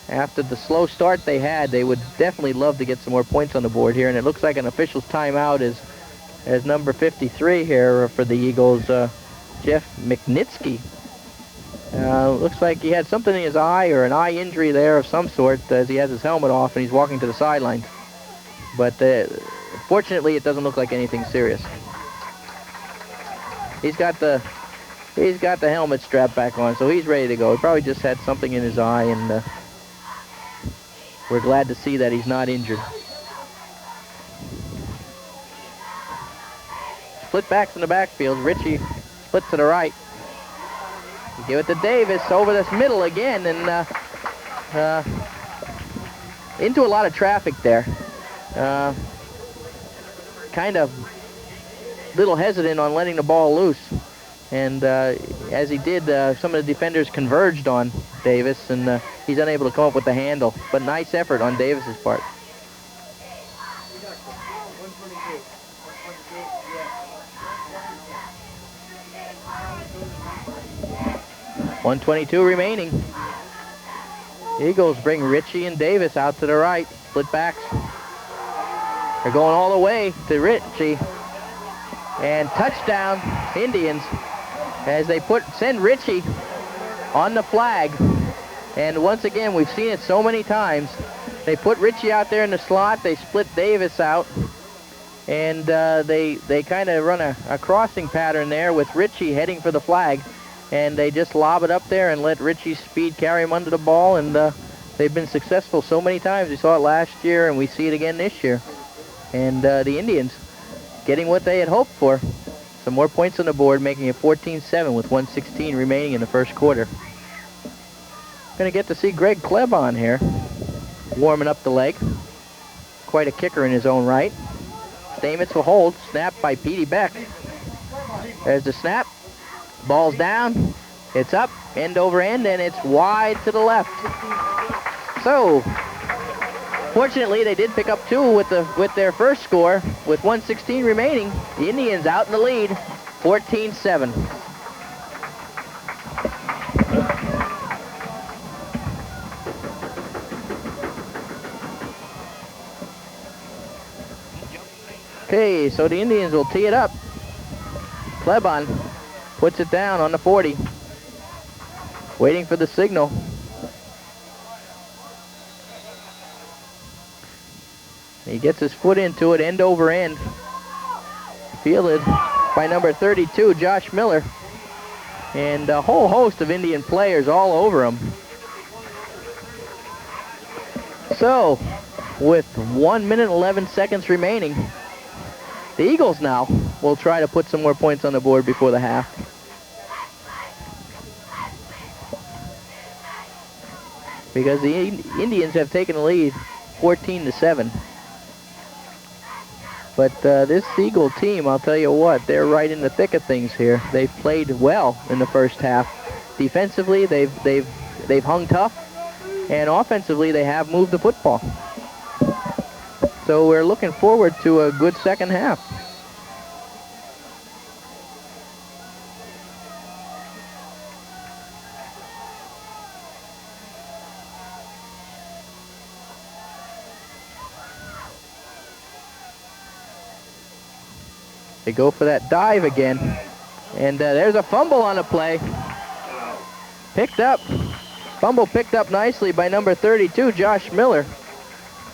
After the slow start they had, they would definitely love to get some more points on the board here. And it looks like an official's timeout is number 53 here for the Eagles, Jeff McNitsky. Looks like he had something in his eye or an eye injury there of some sort as he has his helmet off and he's walking to the sidelines. But fortunately, it doesn't look like anything serious. He's got the helmet strapped back on, so he's ready to go. He probably just had something in his eye, and we're glad to see that he's not injured. Split backs in the backfield. Ritchie splits to the right. Give it to Davis over this middle again, and into a lot of traffic there. Kind of little hesitant on letting the ball loose. And as he did, some of the defenders converged on Davis, and he's unable to come up with the handle. But nice effort on Davis's part. .122 remaining. Eagles bring Ritchie and Davis out to the right. Split backs. They're going all the way to Ritchie. And touchdown, Indians, as they send Ritchie on the flag. And once again, we've seen it so many times. They put Ritchie out there in the slot. They split Davis out. And they kind of run a crossing pattern there with Ritchie heading for the flag. And they just lob it up there and let Ritchie's speed carry him under the ball. And they've been successful so many times. We saw it last year, and we see it again this year. And the Indians getting what they had hoped for. Some more points on the board, making it 14-7 with 1:16 remaining in the first quarter. Going to get to see Greg Klebon here, warming up the leg. Quite a kicker in his own right. Stamets will hold. Snap by Petey Beck. There's the snap. Ball's down. It's up, end over end, and it's wide to the left. So, fortunately, they did pick up 2 with their first score. With 1:16 remaining, the Indians out in the lead, 14-7. Okay, so the Indians will tee it up. Klebon puts it down on the 40. Waiting for the signal. He gets his foot into it, end over end. Fielded by number 32, Josh Miller. And a whole host of Indian players all over him. So, with 1 minute 11 seconds remaining, the Eagles now will try to put some more points on the board before the half. Because the Indians have taken the lead 14-7. But this Eagle team, I'll tell you what, they're right in the thick of things here. They've played well in the first half. Defensively, they've hung tough, and offensively, they have moved the football. So we're looking forward to a good second half. They go for that dive again. And there's a fumble on the play. Picked up. Fumble picked up nicely by number 32, Josh Miller.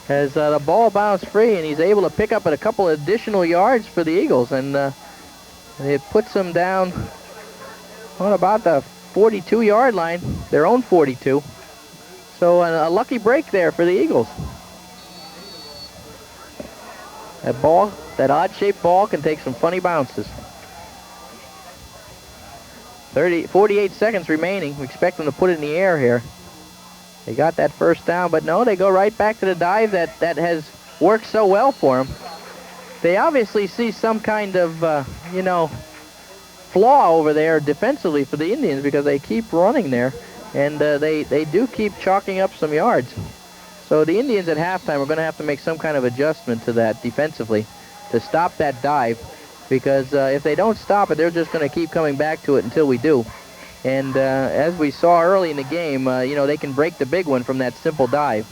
As the ball bounced free, and he's able to pick up a couple additional yards for the Eagles. And it puts them down on about the 42-yard line, their own 42. So a lucky break there for the Eagles. That ball, that odd-shaped ball, can take some funny bounces. 48 seconds remaining. We expect them to put it in the air here. They got that first down, but no, they go right back to the dive that has worked so well for them. They obviously see some kind of, flaw over there defensively for the Indians, because they keep running there, and they do keep chalking up some yards. So the Indians at halftime are going to have to make some kind of adjustment to that defensively to stop that dive, because if they don't stop it, they're just going to keep coming back to it until we do. And as we saw early in the game, they can break the big one from that simple dive.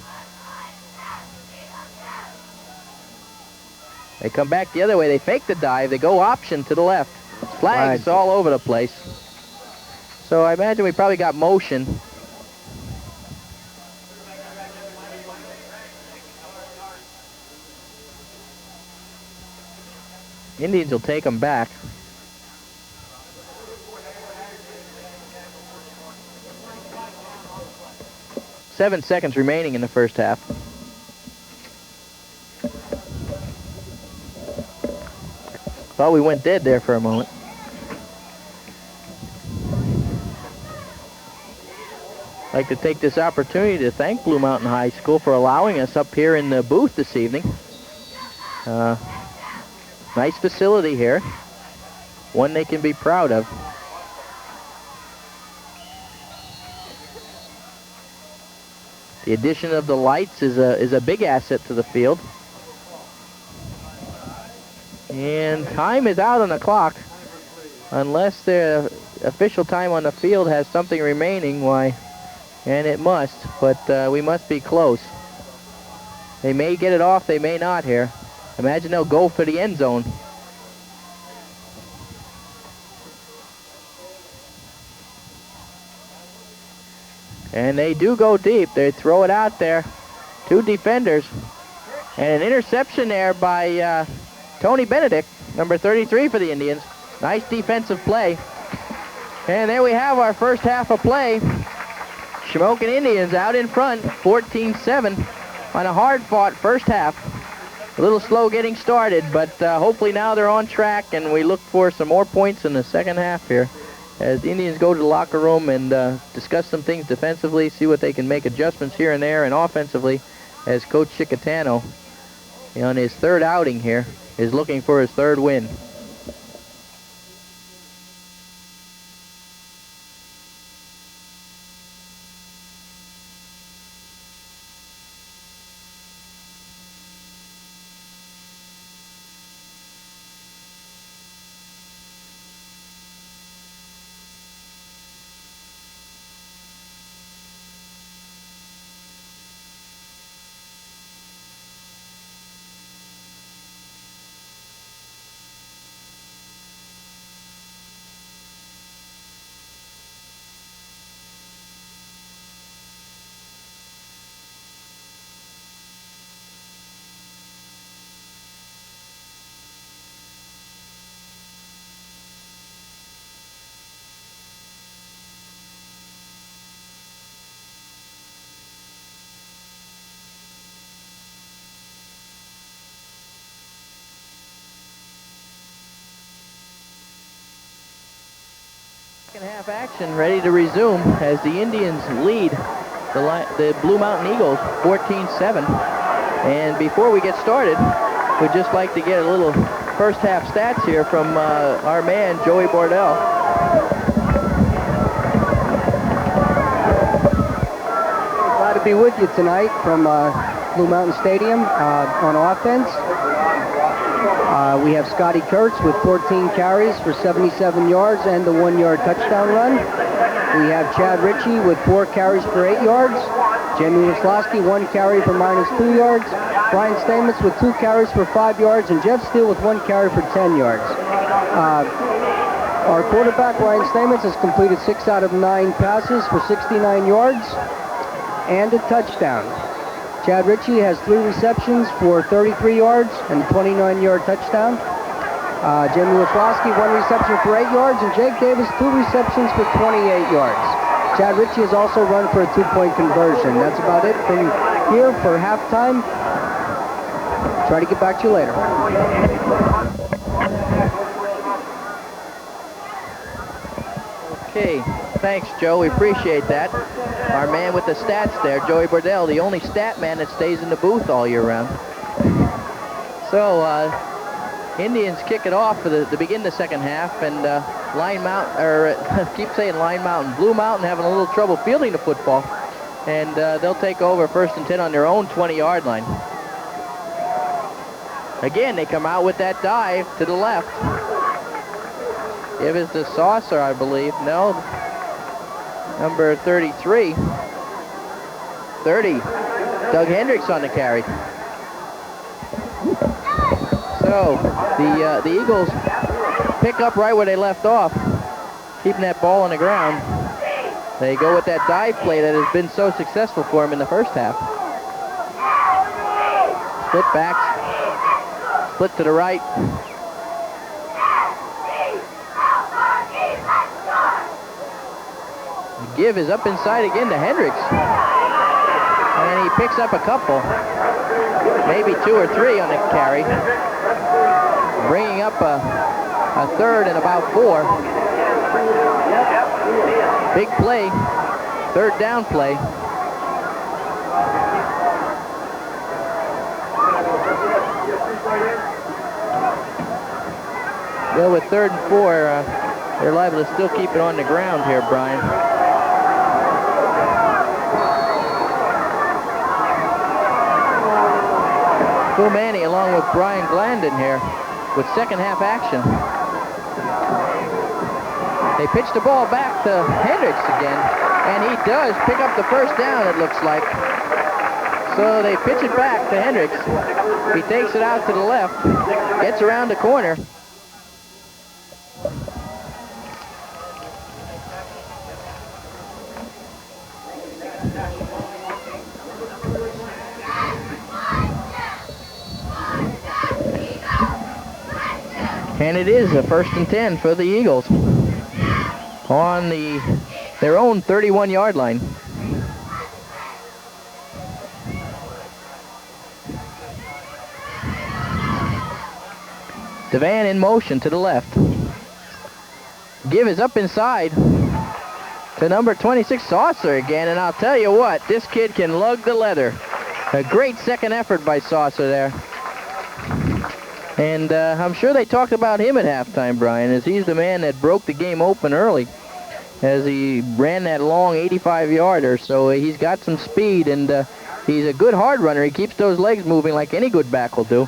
They come back the other way. They fake the dive. They go option to the left. Flags all over the place. So I imagine we probably got motion. Indians will take them back. Seven seconds remaining in the first half. Thought we went dead there for a moment. I'd like to take this opportunity to thank Blue Mountain High School for allowing us up here in the booth this evening. Nice facility here. One they can be proud of. The addition of the lights is a big asset to the field. And time is out on the clock. Unless the official time on the field has something remaining, why, and it must, but we must be close. They may get it off, they may not here. Imagine they'll go for the end zone. And they do go deep. They throw it out there. Two defenders. And an interception there by Tony Benedict, number 33 for the Indians. Nice defensive play. And there we have our first half of play. Shamokin Indians out in front, 14-7 on a hard-fought first half. A little slow getting started, but hopefully now they're on track, and we look for some more points in the second half here as the Indians go to the locker room and discuss some things defensively, see what they can make adjustments here and there, and offensively as Coach Chicatano, on his third outing here, is looking for his third win. Second half action ready to resume as the Indians lead the Blue Mountain Eagles 14-7. And before we get started, we'd just like to get a little first half stats here from our man, Joey Bordell. Glad to be with you tonight from Blue Mountain Stadium on offense. We have Scotty Kurtz with 14 carries for 77 yards and the 1-yard touchdown run. We have Chad Ritchie with 4 carries for 8 yards. Jamie Wisłowski, 1 carry for -2 yards. Brian Stamets with 2 carries for 5 yards. And Jeff Steele with 1 carry for 10 yards. Our quarterback, Ryan Stamets, has completed 6 out of 9 passes for 69 yards and a touchdown. Chad Ritchie has 3 receptions for 33 yards and a 29-yard touchdown. Jamie Wisłowski, 1 reception for 8 yards, and Jake Davis, 2 receptions for 28 yards. Chad Ritchie has also run for a 2-point conversion. That's about it from here for halftime. Try to get back to you later. Okay, thanks, Joe. We appreciate that. Our man with the stats there, Joey Bordell, the only stat man that stays in the booth all year round. So, Indians kick it off for to begin the second half, and Line Mountain, or keep saying Line Mountain, Blue Mountain having a little trouble fielding the football, and they'll take over 1st and 10 on their own 20-yard line. Again, they come out with that dive to the left. Give us the Saucer, I believe. No, number 33. 30. Doug Hendricks on the carry. So the Eagles pick up right where they left off, keeping that ball on the ground. They go with that dive play that has been so successful for them in the first half. Split backs, split to the right. The give is up inside again to Hendricks. And he picks up a couple, maybe 2 or 3 on the carry, bringing up a 3rd and about 4. Big play, 3rd down play. Well, with 3rd and 4, they're liable to still keep it on the ground here, Brian. Phil Manny along with Brian Glandon here with second half action. They pitch the ball back to Hendricks again, and he does pick up the first down, it looks like. So they pitch it back to Hendricks. He takes it out to the left, gets around the corner. And it is a 1st and 10 for the Eagles on their own 31-yard line. Devan in motion to the left. Give is up inside to number 26, Saucer again, and I'll tell you what, this kid can lug the leather. A great second effort by Saucer there. And I'm sure they talked about him at halftime, Brian, as he's the man that broke the game open early as he ran that long 85-yarder. So he's got some speed, and he's a good hard runner. He keeps those legs moving like any good back will do.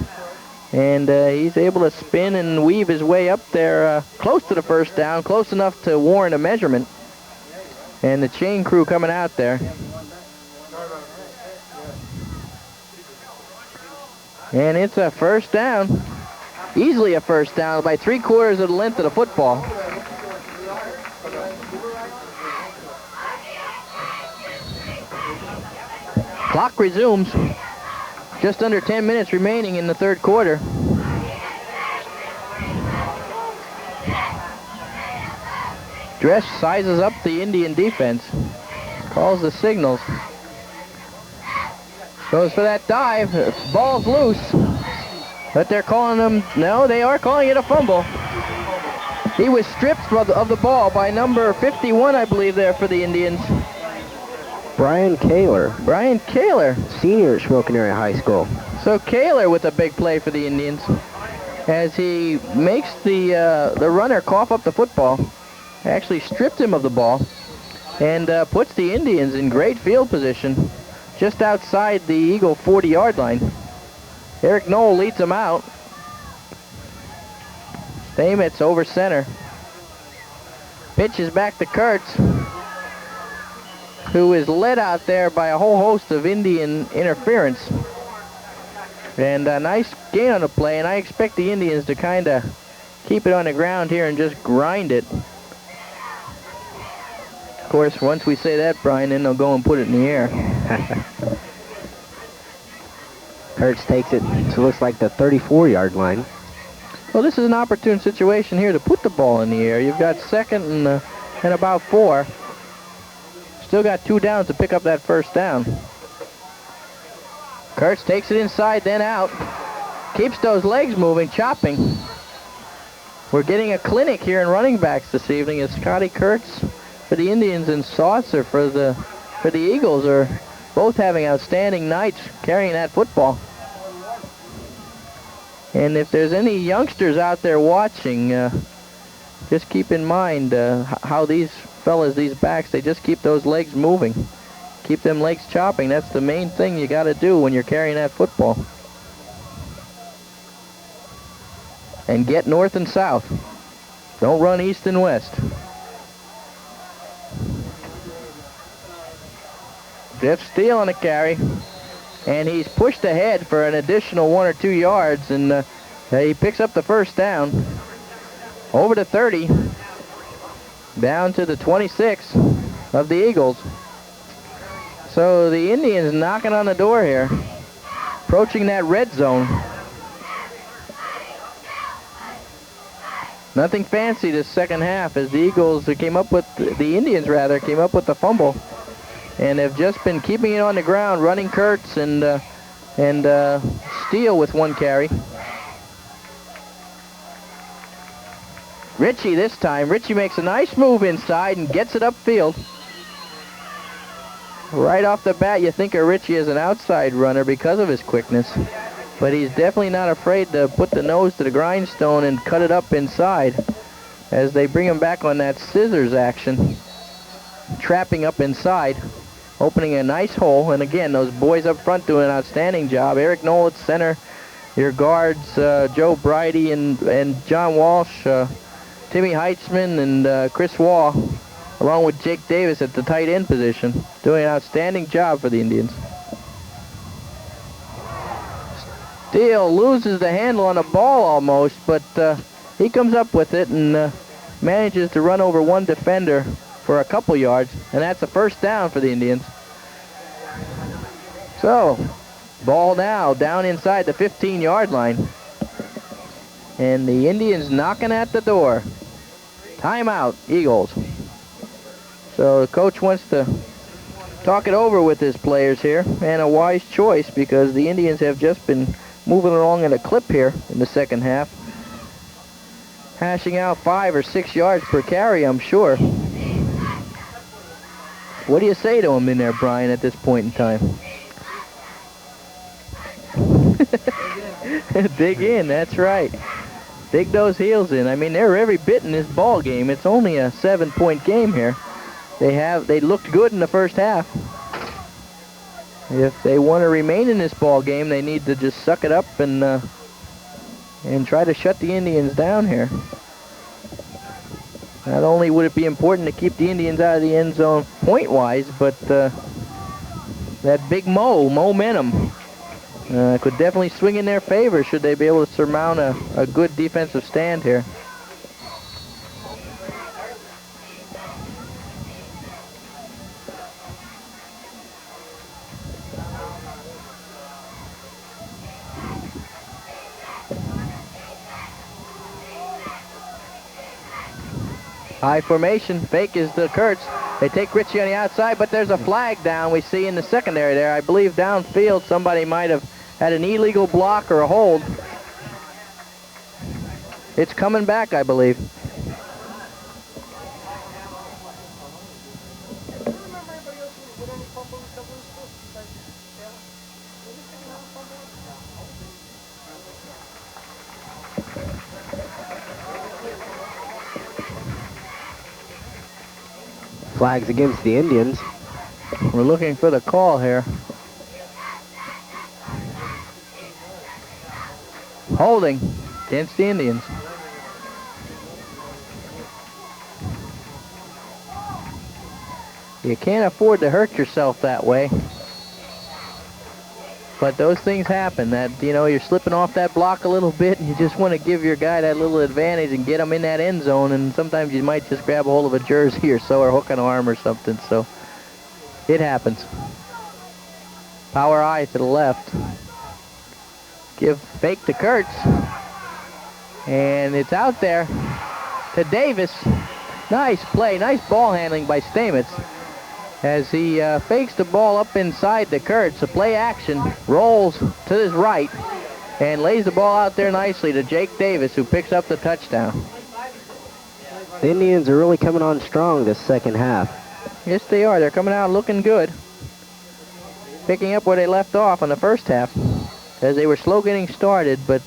And he's able to spin and weave his way up there close to the first down, close enough to warrant a measurement. And the chain crew coming out there. And it's a first down. Easily a first down by 3/4 of the length of the football. Clock resumes. Just under 10 minutes remaining in the third quarter. Dress sizes up the Indian defense. Calls the signals. Goes for that dive. Ball's loose. But they're calling them, no, they are calling it a fumble. He was stripped of the ball by number 51, I believe, there for the Indians. Brian Kaler. Brian Kaler. Senior at Shamokin Area High School. So Kaler with a big play for the Indians as he makes the runner cough up the football. Actually stripped him of the ball and puts the Indians in great field position just outside the Eagle 40-yard line. Eric Knoll leads them out. Stamets over center. Pitches back to Kurtz, who is led out there by a whole host of Indian interference. And a nice gain on the play, and I expect the Indians to kind of keep it on the ground here and just grind it. Of course, once we say that, Brian, then they'll go and put it in the air. Kurtz takes it to looks like the 34-yard line. Well, this is an opportune situation here to put the ball in the air. You've got second and about 4. Still got 2 downs to pick up that first down. Kurtz takes it inside, then out. Keeps those legs moving, chopping. We're getting a clinic here in running backs this evening as Scotty Kurtz for the Indians and Saucer for the Eagles are both having outstanding nights carrying that football. And if there's any youngsters out there watching, just keep in mind how these fellas, these backs, they just keep those legs moving. Keep them legs chopping. That's the main thing you got to do when you're carrying that football. And get north and south. Don't run east and west. Jeff Steele on the carry. And he's pushed ahead for an additional 1 or 2 yards, and he picks up the first down. Over to 30, down to the 26 of the Eagles. So the Indians knocking on the door here, approaching that red zone. Nothing fancy this second half as the Eagles came up with, the Indians rather, came up with the fumble. And have just been keeping it on the ground, running Kurtz and Steele with 1 carry. Ritchie this time. Ritchie makes a nice move inside and gets it upfield. Right off the bat, you think of Ritchie as an outside runner because of his quickness. But he's definitely not afraid to put the nose to the grindstone and cut it up inside as they bring him back on that scissors action. Trapping up inside. Opening a nice hole, and again, those boys up front doing an outstanding job. Eric Knoll at center, your guards, Joe Bridie and John Walsh, Timmy Heitzman and Chris Wall, along with Jake Davis at the tight end position, doing an outstanding job for the Indians. Steele loses the handle on the ball almost, but he comes up with it and manages to run over 1 defender for a couple yards, and that's a first down for the Indians. So, ball now down inside the 15-yard line. And the Indians knocking at the door. Timeout, Eagles. So the coach wants to talk it over with his players here, and a wise choice because the Indians have just been moving along at a clip here in the second half. Hashing out 5 or 6 yards per carry, I'm sure. What do you say to him in there, Brian, at this point in time? Dig in, that's right. Dig those heels in. I mean, they're every bit in this ball game. It's only a 7-point game here. They looked good in the first half. If they want to remain in this ball game, they need to just suck it up and try to shut the Indians down here. Not only would it be important to keep the Indians out of the end zone point-wise, but that big momentum could definitely swing in their favor should they be able to surmount a good defensive stand here. High formation, fake is the Kurtz. They take Ritchie on the outside, but there's a flag down we see in the secondary there. I believe downfield somebody might have had an illegal block or a hold. It's coming back, I believe. Flags against the Indians. We're looking for the call here. Holding against the Indians. You can't afford to hurt yourself that way. But those things happen, that, you know, you're slipping off that block a little bit and you just want to give your guy that little advantage and get him in that end zone, and sometimes you might just grab a hold of a jersey or so, or hook an arm or something, so it happens. Power I to the left. Fake to Kurtz. And it's out there to Davis. Nice play, nice ball handling by Stamets. As he fakes the ball up inside to Kurtz, a play action, rolls to his right, and lays the ball out there nicely to Jake Davis, who picks up the touchdown. The Indians are really coming on strong this second half. Yes, they are. They're coming out looking good. Picking up where they left off in the first half, as they were slow getting started, but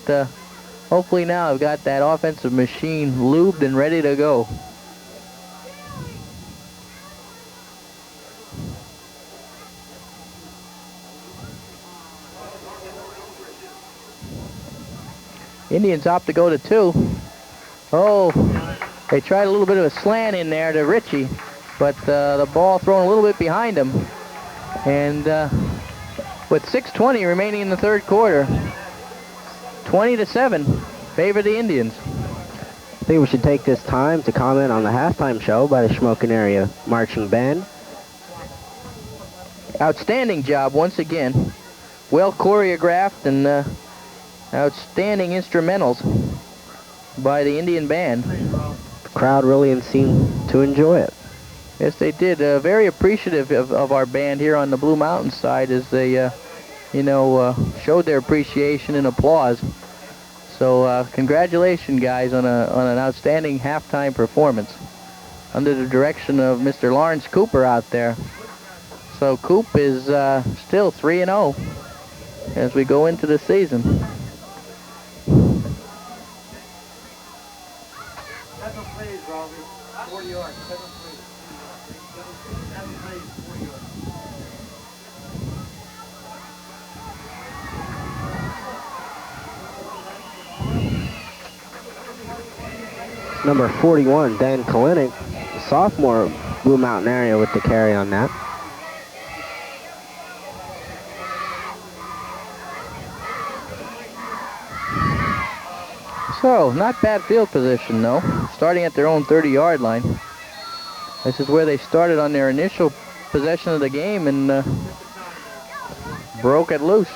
hopefully now they've got that offensive machine lubed and ready to go. Indians opt to go to 2. Oh, they tried a little bit of a slant in there to Ritchie, but the ball thrown a little bit behind him. And with 6:20 remaining in the third quarter, 20-7, favor the Indians. I think we should take this time to comment on the halftime show by the Shamokin area marching band. Outstanding job once again. Well choreographed and outstanding instrumentals by the Indian band. The crowd really seemed to enjoy it. Yes, they did. Very appreciative of our band here on the Blue Mountain side, as they, showed their appreciation and applause. So congratulations, guys, on an outstanding halftime performance under the direction of Mr. Lawrence Cooper out there. So Coop is still 3-0 as we go into the season. Number 41, Dan Kalinick, sophomore, Blue Mountain area, with the carry on that. So, not bad field position, though. Starting at their own 30-yard line. This is where they started on their initial possession of the game and broke it loose.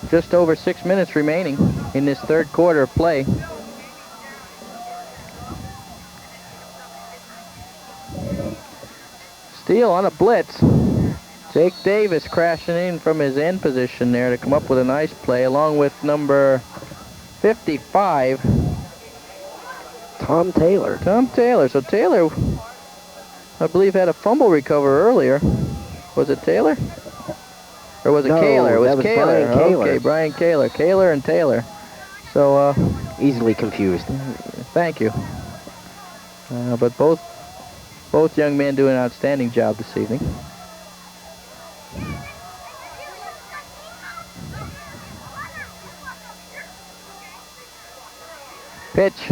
Just over 6 minutes remaining in this third quarter of play. Steele on a blitz. Jake Davis crashing in from his end position there to come up with a nice play, along with number 55. Tom Taylor. Tom Taylor. So Taylor, I believe, had a fumble recover earlier. Was it Taylor? Or was it Kaler? It was Kaler. Brian Kaler. Okay, Brian Kaler. Kaler and Taylor. So easily confused. Thank you. But both young men do an outstanding job this evening. Pitch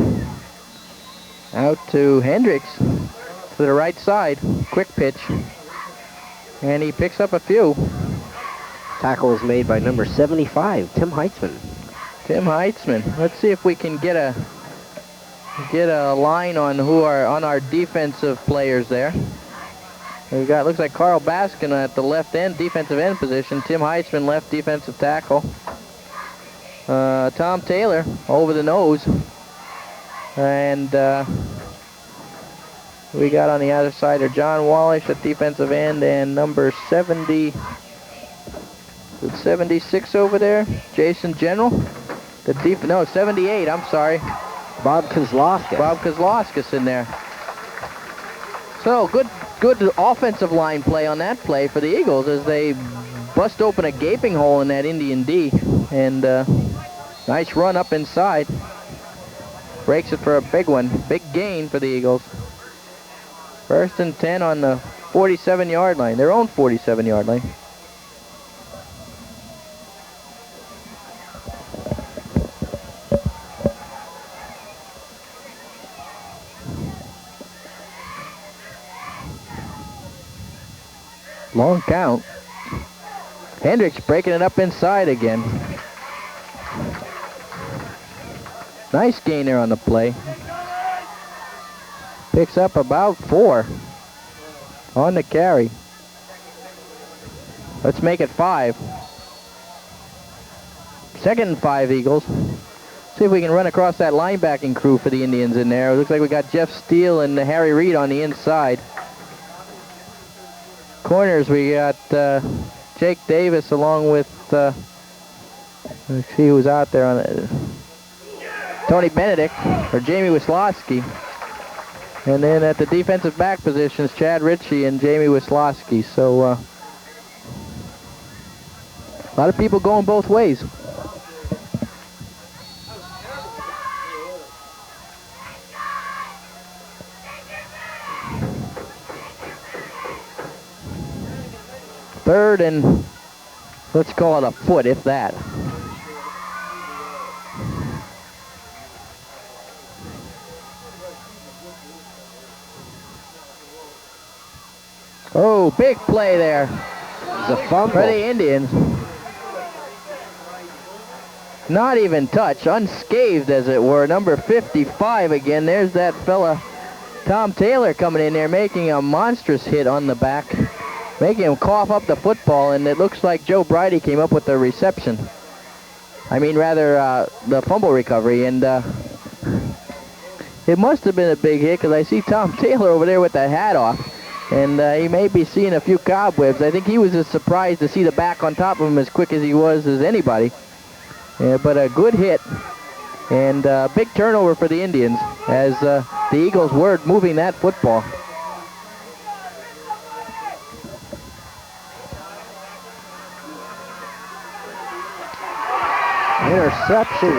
out to Hendricks to the right side. Quick pitch. And he picks up a few. Tackle is made by number 75, Tim Heitzman. Tim Heitzman. Let's see if we can get a line on who are on our defensive players there. We've got, looks like Carl Baskin at the left end, defensive end position. Tim Heitzman, left defensive tackle. Tom Taylor over the nose. And we got on the other side are John Wallish at defensive end, and number 70, 76 over there, Jason General. No, 78, I'm sorry. Bob Kozlowskis. Bob Kozlowskis in there. So good offensive line play on that play for the Eagles as they bust open a gaping hole in that Indian D. And nice run up inside. Breaks it for a big one. Big gain for the Eagles. 1st and 10 on the 47-yard line, their own 47-yard line. Long count. Hendricks breaking it up inside again. Nice gain there on the play. Picks up about 4 on the carry. Let's make it 5. 2nd and 5 Eagles. See if we can run across that linebacking crew for the Indians in there. It looks like we got Jeff Steele and Harry Reid on the inside. Corners, we got Jake Davis along with, let's see who's out there on it. Tony Benedict, or Jamie Wisłowski. And then at the defensive back positions, Chad Ritchie and Jamie Wisłowski. So a lot of people going both ways. Third and, let's call it a foot, if that. Oh, big play there. It's a fumble for the Indians. Not even touched, unscathed as it were. Number 55 again. There's that fella, Tom Taylor, coming in there, making a monstrous hit on the back. Making him cough up the football, and it looks like Joe Bridie came up with the reception. I mean, rather, the fumble recovery, and it must have been a big hit, because I see Tom Taylor over there with the hat off, and he may be seeing a few cobwebs. I think he was as surprised to see the back on top of him as quick as he was as anybody. But a good hit, and big turnover for the Indians, as the Eagles were moving that football. Interception.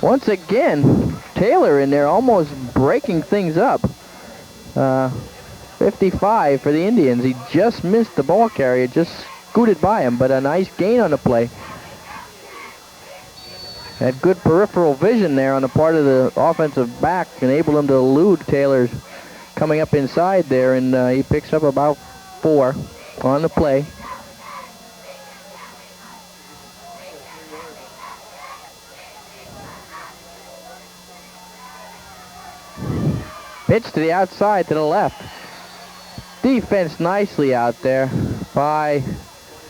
Once again, Taylor in there almost breaking things up. 55 for the Indians. He just missed the ball carrier, just scooted by him, but a nice gain on the play. Had good peripheral vision there on the part of the offensive back, enabled him to elude Taylor's coming up inside there, and he picks up about 4 on the play. Pitch to the outside, to the left. Defense nicely out there by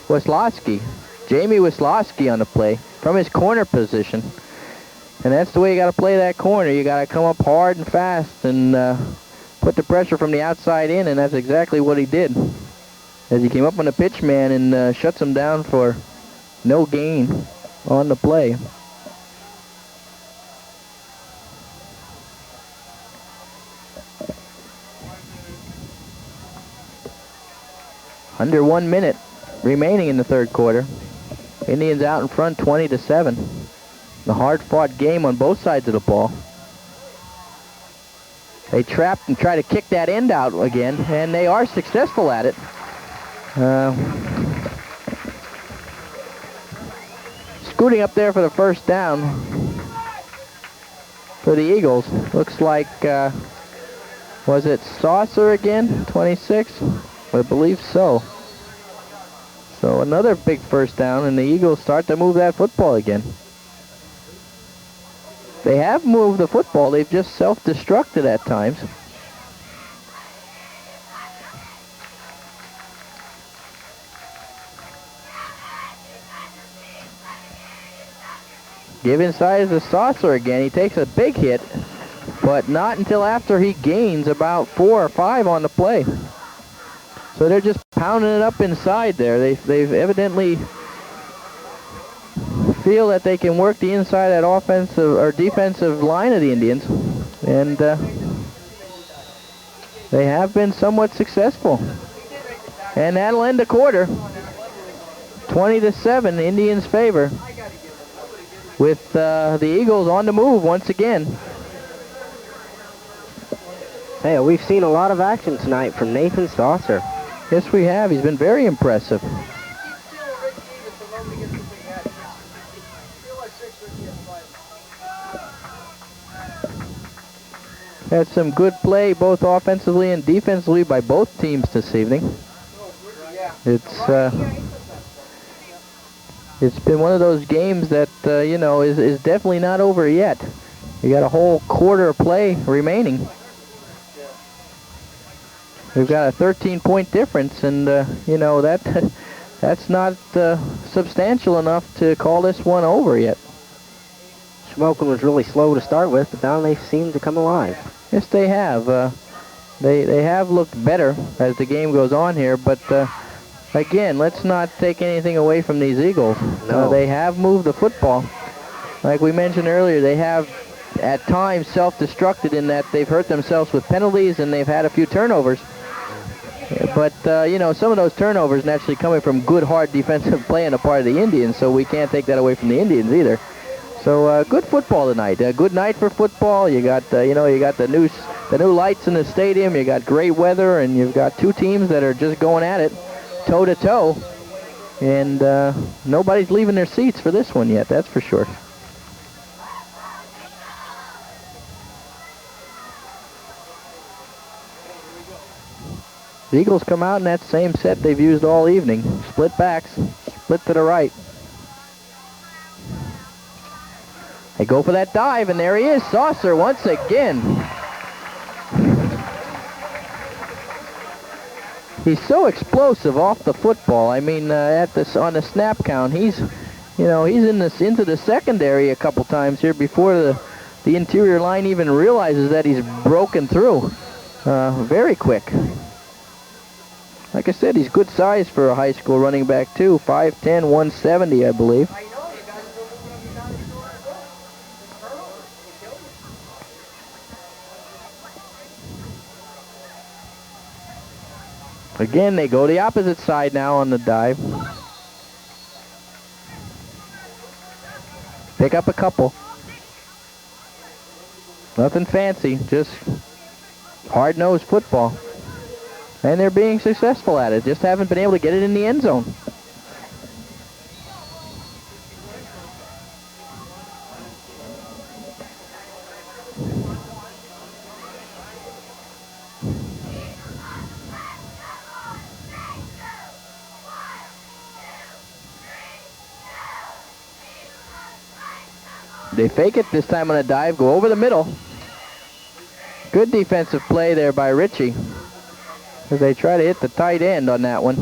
Wisłowski. Jamie Wisłowski on the play from his corner position. And that's the way you got to play that corner. You got to come up hard and fast and put the pressure from the outside in, and that's exactly what he did. As he came up on the pitch man and shuts him down for no gain on the play. Under 1 minute remaining in the third quarter. Indians out in front 20-7. A hard-fought game on both sides of the ball. They trapped and try to kick that end out again, and they are successful at it. Scooting up there for the first down for the Eagles. Looks like, was it Saucer again, 26? I believe so. So another big first down, and the Eagles start to move that football again. They have moved the football. They've just self-destructed at times. Give inside is a Saucer again. He takes a big hit, but not until after he gains about 4 or 5 on the play. So they're just pounding it up inside there. They've evidently feel that they can work the inside of that offensive or defensive line of the Indians, and they have been somewhat successful. And that'll end the quarter. 20-7, Indians' favor. With the Eagles on the move once again. Hey, we've seen a lot of action tonight from Nathan Saucer. Yes, we have. He's been very impressive. Had some good play both offensively and defensively by both teams this evening. It's been one of those games that, you know, is definitely not over yet. You got a whole quarter of play remaining. We've got a 13-point difference, and, you know, that's not substantial enough to call this one over yet. Shamokin was really slow to start with, but now they seem to come alive. Yes, they have. They have looked better as the game goes on here, but again, let's not take anything away from these Eagles. No. They have moved the football. Like we mentioned earlier, they have at times self-destructed in that they've hurt themselves with penalties and they've had a few turnovers. But, you know, some of those turnovers naturally coming from good, hard defensive play on the part of the Indians, so we can't take that away from the Indians either. So good football tonight. A good night for football. You got, you know, you got the new lights in the stadium. You got great weather, and you've got two teams that are just going at it, toe to toe. And nobody's leaving their seats for this one yet. That's for sure. The Eagles come out in that same set they've used all evening. Split backs, split to the right. They go for that dive, and there he is, Saucer once again. He's so explosive off the football. I mean, on the snap count, he's into the secondary a couple times here before the interior line even realizes that he's broken through. Very quick. Like I said, he's good size for a high school running back too. 5'10", 170, I believe. Again, they go the opposite side now on the dive. Pick up a couple. Nothing fancy, just hard-nosed football. And they're being successful at it, just haven't been able to get it in the end zone. They fake it this time on a dive, go over the middle. Good defensive play there by Ritchie as they try to hit the tight end on that one.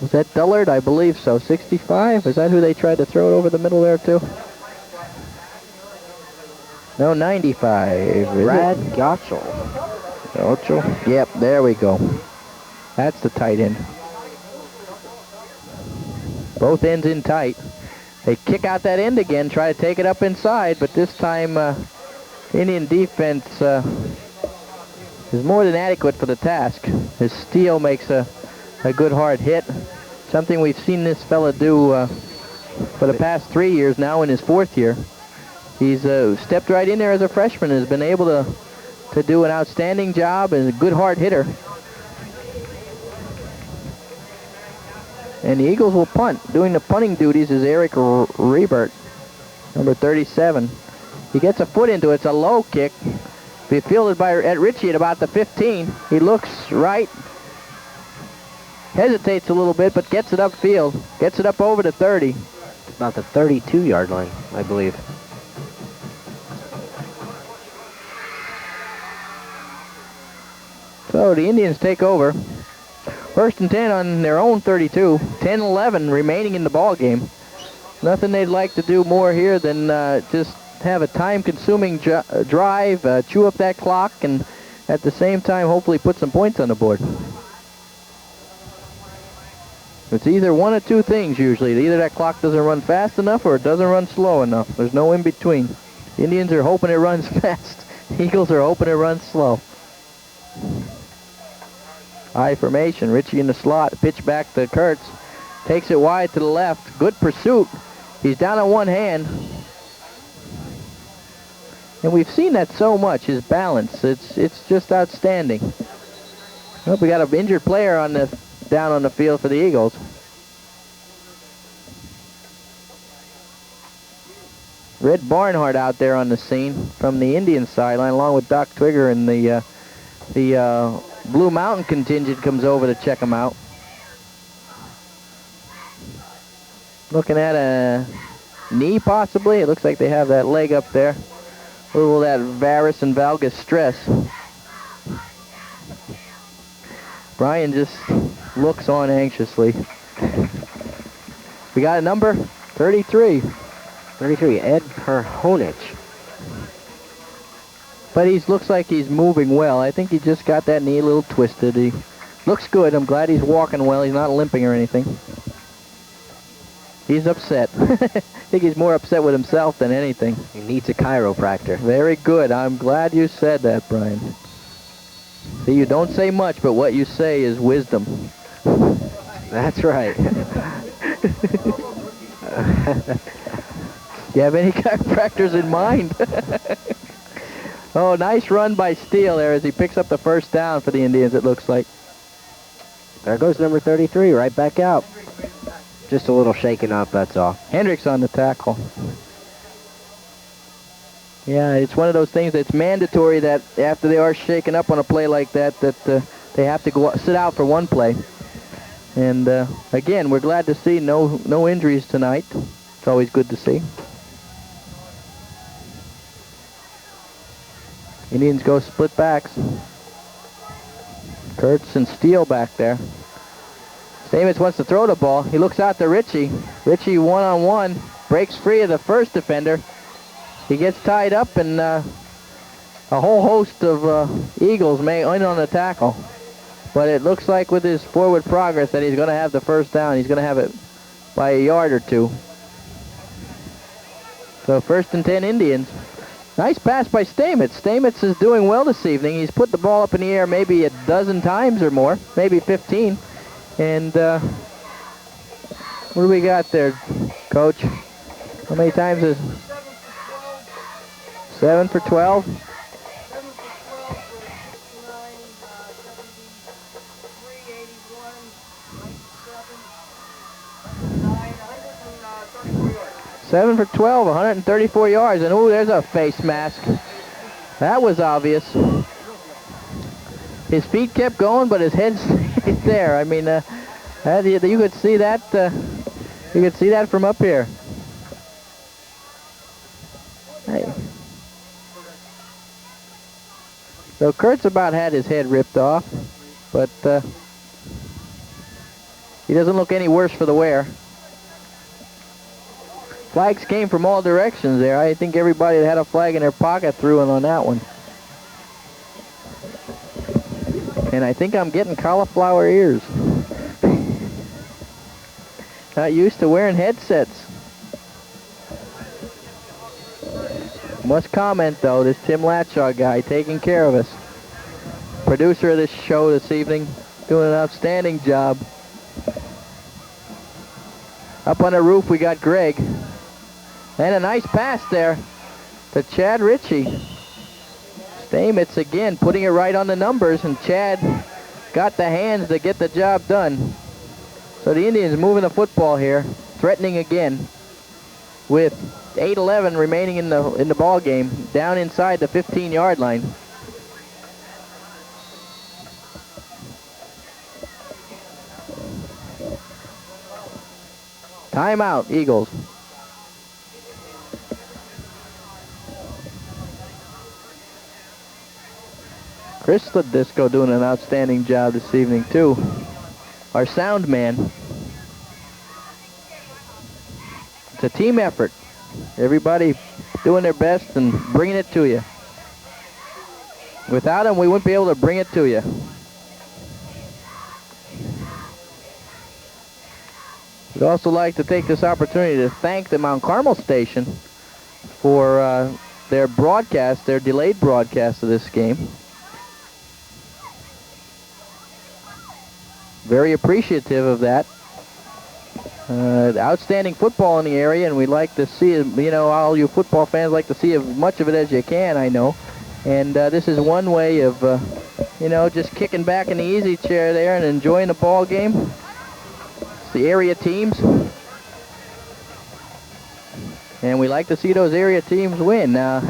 Was that Dullard? I believe so. 65? Is that who they tried to throw it over the middle there to? No, 95. Brad Gottschall. Gottschall? Yep, there we go. That's the tight end. Both ends in tight. They kick out that end again, try to take it up inside, but this time Indian defense is more than adequate for the task. His steal makes a good hard hit. Something we've seen this fella do for the past 3 years now in his 4th year. He's stepped right in there as a freshman and has been able to do an outstanding job and a good hard hitter. And the Eagles will punt. Doing the punting duties is Eric Rebert, number 37. He gets a foot into it. It's a low kick. Be fielded by Ritchie at about the 15. He looks right. Hesitates a little bit, but gets it upfield. Gets it up over the 30. It's about the 32-yard line, I believe. So the Indians take over. 1st and 10 on their own 32. 10-11 remaining in the ball game. Nothing they'd like to do more here than just have a time-consuming drive, chew up that clock, and at the same time hopefully put some points on the board. It's either one of two things usually. Either that clock doesn't run fast enough or it doesn't run slow enough. There's no in between. The Indians are hoping it runs fast Eagles are hoping to run slow. I formation. Ritchie in the slot. Pitch back to Kurtz. Takes it wide to the left. Good pursuit. He's down on one hand. And we've seen that so much, his balance. It's just outstanding. Well, we got an injured player down on the field for the Eagles. Red Barnhart out there on the scene from the Indian sideline, along with Doc Twigger, and the Blue Mountain contingent comes over to check him out. Looking at a knee, possibly. It looks like they have that leg up there. A little of that varus and valgus stress. Brian just looks on anxiously. We got a number 33. 33, Ed Perhonich. But he looks like he's moving well. I think he just got that knee a little twisted. He looks good. I'm glad he's walking well. He's not limping or anything. He's upset. I think he's more upset with himself than anything. He needs a chiropractor. Very good. I'm glad you said that, Brian. See, you don't say much, but what you say is wisdom. That's right. You have any chiropractors in mind? Oh, nice run by Steele there as he picks up the first down for the Indians, it looks like. There goes number 33, right back out. Just a little shaken up, that's all. Hendricks on the tackle. Yeah, it's one of those things that's mandatory that after they are shaken up on a play like that, they have to sit out for one play. And again, we're glad to see no injuries tonight. It's always good to see. Indians go split backs. Kurtz and Steele back there. Stamets wants to throw the ball. He looks out to Ritchie. Ritchie one-on-one. Breaks free of the first defender. He gets tied up, and a whole host of Eagles may in on the tackle. But it looks like with his forward progress that he's going to have the first down. He's going to have it by a yard or two. So 1st and 10 Indians. Nice pass by Stamets. Stamets is doing well this evening. He's put the ball up in the air maybe a dozen times or more, maybe 15. And what do we got there, Coach? How many times is 7 for 12? 7 for 12, 134 yards, and ooh, there's a face mask. That was obvious. His feet kept going, but his head stayed there. I mean, you could see that. You could see that from up here. Hey. So Kurtz about had his head ripped off, but he doesn't look any worse for the wear. Flags came from all directions there. I think everybody that had a flag in their pocket threw in on that one. And I think I'm getting cauliflower ears. Not used to wearing headsets. Must comment though, this Tim Latshaw guy taking care of us. Producer of this show this evening, doing an outstanding job. Up on the roof we got Greg. And a nice pass there to Chad Ritchie. Stamets again putting it right on the numbers, and Chad got the hands to get the job done. So the Indians moving the football here, threatening again with 8:11 remaining in the ball game, down inside the 15-yard line. Timeout, Eagles. Chris Disco doing an outstanding job this evening too. Our sound man. It's a team effort. Everybody doing their best and bringing it to you. Without him, we wouldn't be able to bring it to you. We'd also like to take this opportunity to thank the Mount Carmel station for their broadcast, their delayed broadcast of this game. Very appreciative of that. Outstanding football in the area, and we like to see it. You know, all you football fans like to see as much of it as you can, I know. And this is one way of, you know, just kicking back in the easy chair there and enjoying the ball game. It's the area teams. And we like to see those area teams win. Now,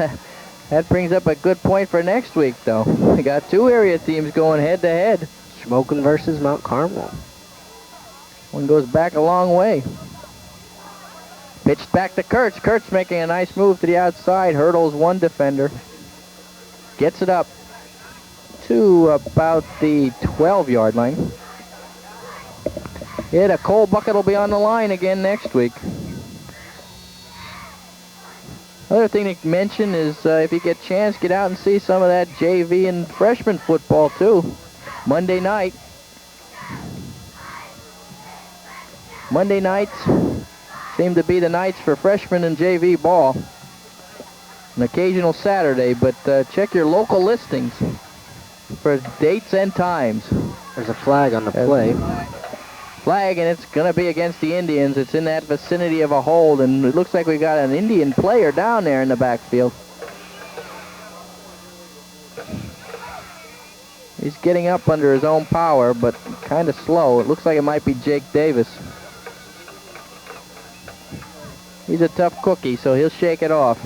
that brings up a good point for next week, though. We got two area teams going head-to-head. Shamokin versus Mount Carmel. One goes back a long way. Pitched back to Kurtz. Kurtz making a nice move to the outside. Hurdles one defender. Gets it up to about the 12-yard line. Yeah, the coal bucket will be on the line again next week. Other thing to mention is if you get a chance, get out and see some of that JV and freshman football too. Monday night. Monday nights seem to be the nights for freshman and JV ball. An occasional Saturday, but check your local listings for dates and times. There's a flag on the play. Flag, and it's going to be against the Indians. It's in that vicinity of a hold, and it looks like we got an Indian player down there in the backfield. He's getting up under his own power, but kind of slow. It looks like it might be Jake Davis. He's a tough cookie, so he'll shake it off.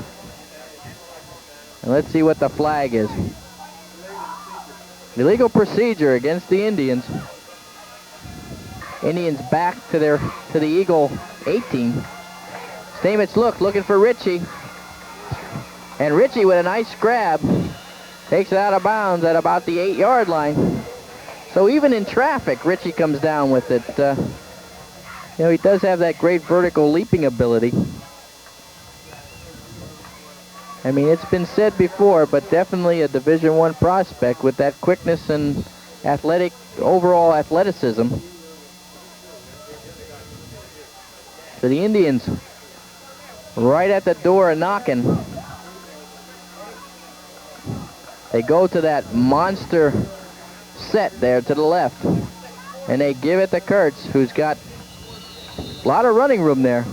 And let's see what the flag is. Illegal procedure against the Indians. Indians back to the Eagle 18. Stamets looking for Ritchie. And Ritchie with a nice grab takes it out of bounds at about the 8-yard line. So even in traffic, Ritchie comes down with it. You know, he does have that great vertical leaping ability. I mean, it's been said before, but definitely a Division I prospect with that quickness and overall athleticism. So the Indians right at the door and knocking. They go to that monster set there to the left. And they give it to Kurtz, who's got a lot of running room there.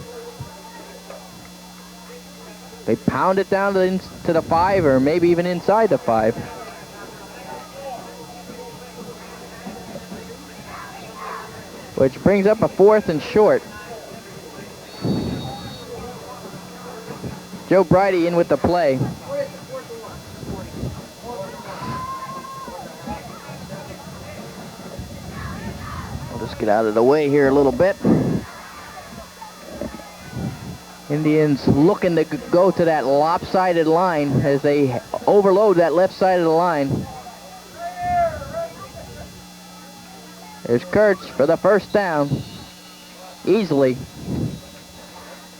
They pound it down to the 5, or maybe even inside the 5. Which brings up a 4th and short. Joe Bridie in with the play. I'll just get out of the way here a little bit. Indians looking to go to that lopsided line as they overload that left side of the line. There's Kurtz for the first down. Easily.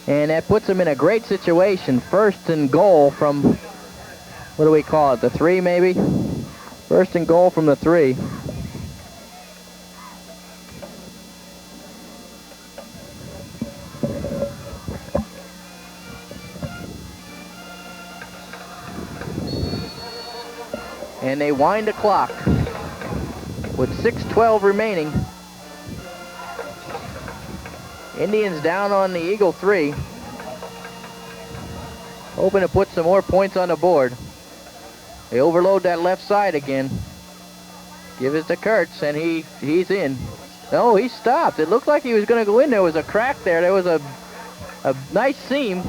And that puts them in a great situation. 1st and goal from, what do we call it, the 3 maybe? 1st and goal from the 3. And they wind the clock with 6:12 remaining. Indians down on the Eagle 3. Hoping to put some more points on the board. They overload that left side again. Give it to Kurtz, and he's in. No, he stopped. It looked like he was going to go in. There was a crack there. There was a nice seam.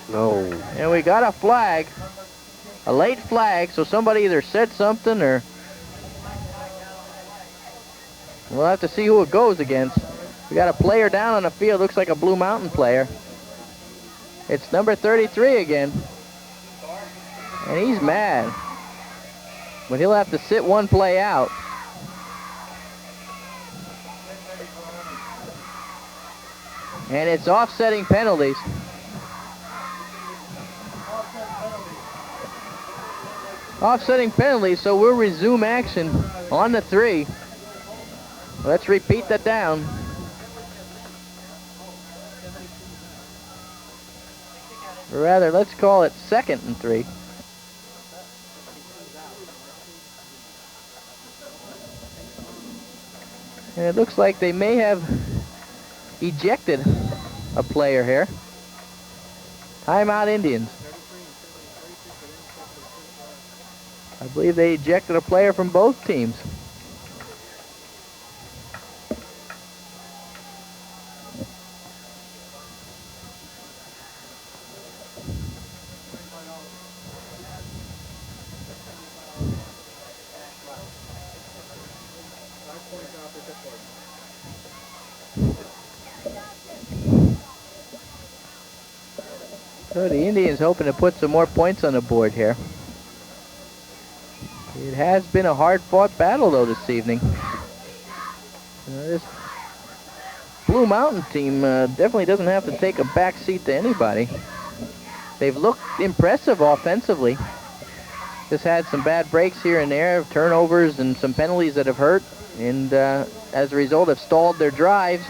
No. And we got a flag. A late flag, so somebody either said something or... We'll have to see who it goes against. We got a player down on the field. Looks like a Blue Mountain player. It's number 33 again. And he's mad. But he'll have to sit one play out. And it's offsetting penalties. Offsetting penalties, so we'll resume action on the 3. Let's repeat that down. Or rather, let's call it 2nd and 3. And it looks like they may have ejected a player here. Timeout Indians. I believe they ejected a player from both teams. So the Indians hoping to put some more points on the board here. It has been a hard-fought battle, though, this evening. This Blue Mountain team definitely doesn't have to take a back seat to anybody. They've looked impressive offensively. Just had some bad breaks here and there, turnovers and some penalties that have hurt, and as a result have stalled their drives.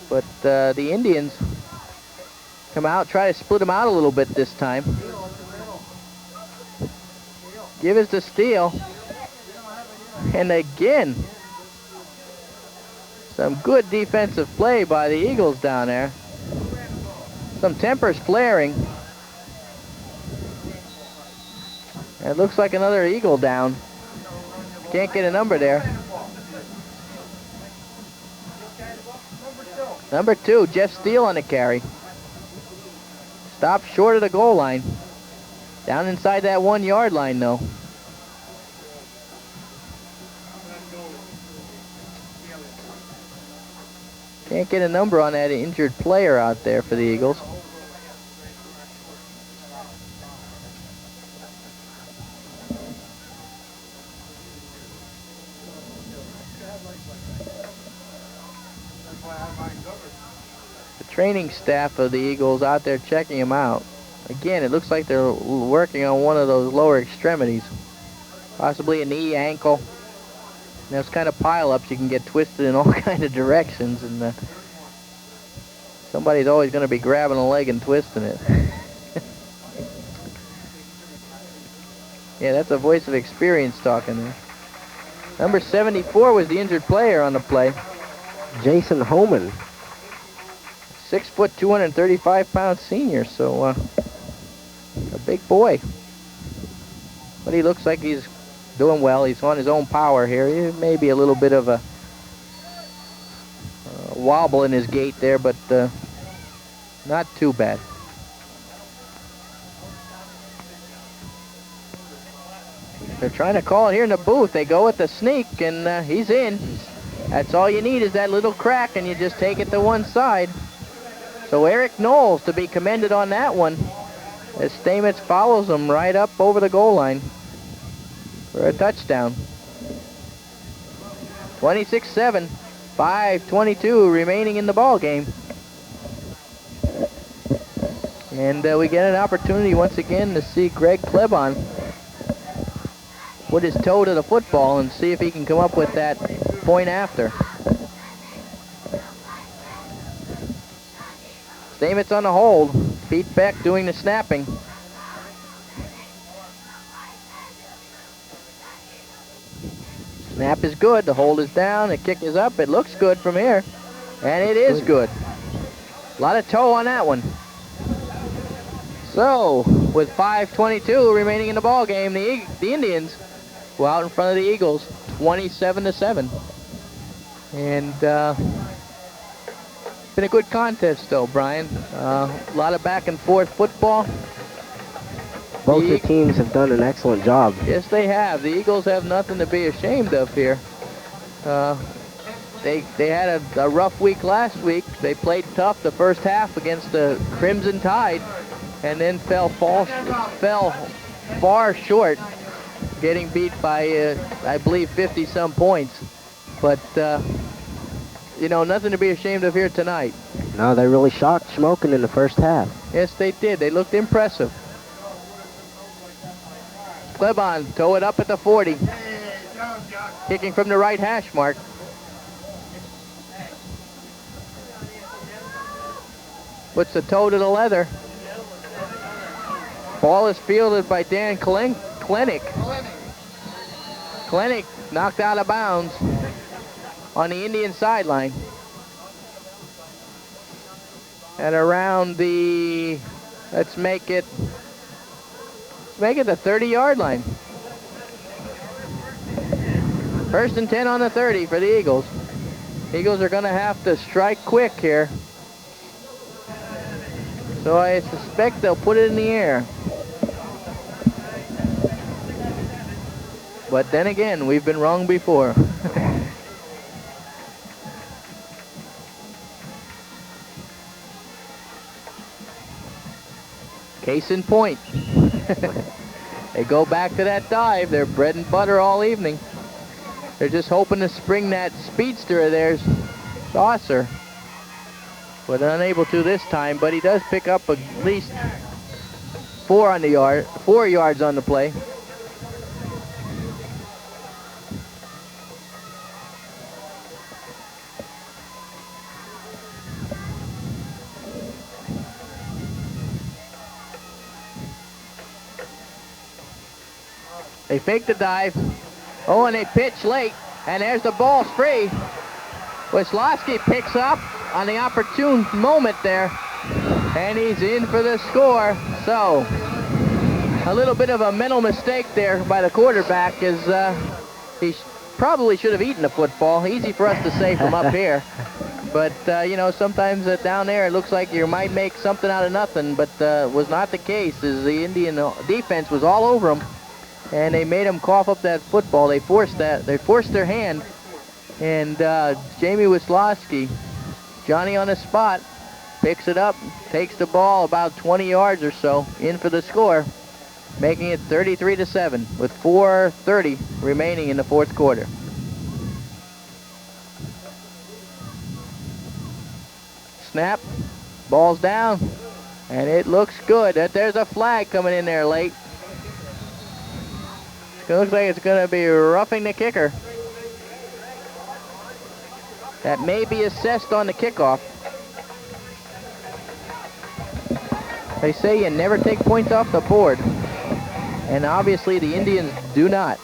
But the Indians come out, try to split them out a little bit this time. Give us the steal. And again, some good defensive play by the Eagles down there. Some tempers flaring. It looks like another Eagle down. Can't get a number there. Number 2, Jeff Steele on the carry. Stopped short of the goal line. Down inside that 1-yard line, though. Can't get a number on that injured player out there for the Eagles. The training staff of the Eagles out there checking him out. Again, it looks like they're working on one of those lower extremities. Possibly a knee, ankle. And those kind of pile-ups, you can get twisted in all kind of directions, and somebody's always going to be grabbing a leg and twisting it. Yeah, that's a voice of experience talking there. Number 74 was the injured player on the play. Jason Homan. 6 foot, 235-pound senior, so a big boy. But he looks like he's doing well. He's on his own power here. He may be a little bit of a wobble in his gait there, but not too bad. They're trying to call it here in the booth. They go with the sneak, and he's in. That's all you need is that little crack, and you just take it to one side. So Eric Knowles to be commended on that one, as Stamets follows him right up over the goal line for a touchdown. 26-7, 5:22 remaining in the ball game. And we get an opportunity once again to see Greg Klebon put his toe to the football and see if he can come up with that point after. Stamets on the hold. Pete Beck doing the snapping. Snap is good. The hold is down. The kick is up. It looks good from here. And it is good. A lot of toe on that one. So, with 5:22 remaining in the ball game, the Indians go out in front of the Eagles, 27-7. And it's been a good contest, though, Brian. A lot of back and forth football. Both the teams have done an excellent job. Yes, they have. The Eagles have nothing to be ashamed of here. They had a rough week last week. They played tough the first half against the Crimson Tide, and then fell far short, getting beat by, I believe, 50-some points. But, you know, nothing to be ashamed of here tonight. No, they really shocked Shamokin in the first half. Yes, they did. They looked impressive. Klebon, toe it up at the 40. Kicking from the right hash mark. puts the toe to the leather. Ball is fielded by Dan Klenik. Klenik knocked out of bounds on the Indian sideline. At around the, let's make it the 30-yard line. 1st and 10 on the 30 for the Eagles. Eagles are going to have to strike quick here. So I suspect they'll put it in the air. But then again, we've been wrong before. Case in point. They go back to that dive. They're bread and butter all evening. They're just hoping to spring that speedster of theirs, Saucer. But unable to this time, but he does pick up at least 4 yards on the play. They fake the dive. Oh, and they pitch late. And there's the ball free. Wisłowski picks up on the opportune moment there. And he's in for the score. So, a little bit of a mental mistake there by the quarterback as he probably should have eaten the football. Easy for us to say from up here. But, you know, sometimes down there it looks like you might make something out of nothing. But was not the case as the Indian defense was all over him. And they made him cough up that football. They forced their hand. And Jamie Wisłowski, Johnny on the spot, picks it up, takes the ball about 20 yards or so, in for the score, making it 33-7 with 4:30 remaining in the 4th quarter. Snap, ball's down, and it looks good. There's a flag coming in there late. It looks like it's going to be roughing the kicker. That may be assessed on the kickoff. They say you never take points off the board. And obviously the Indians do not.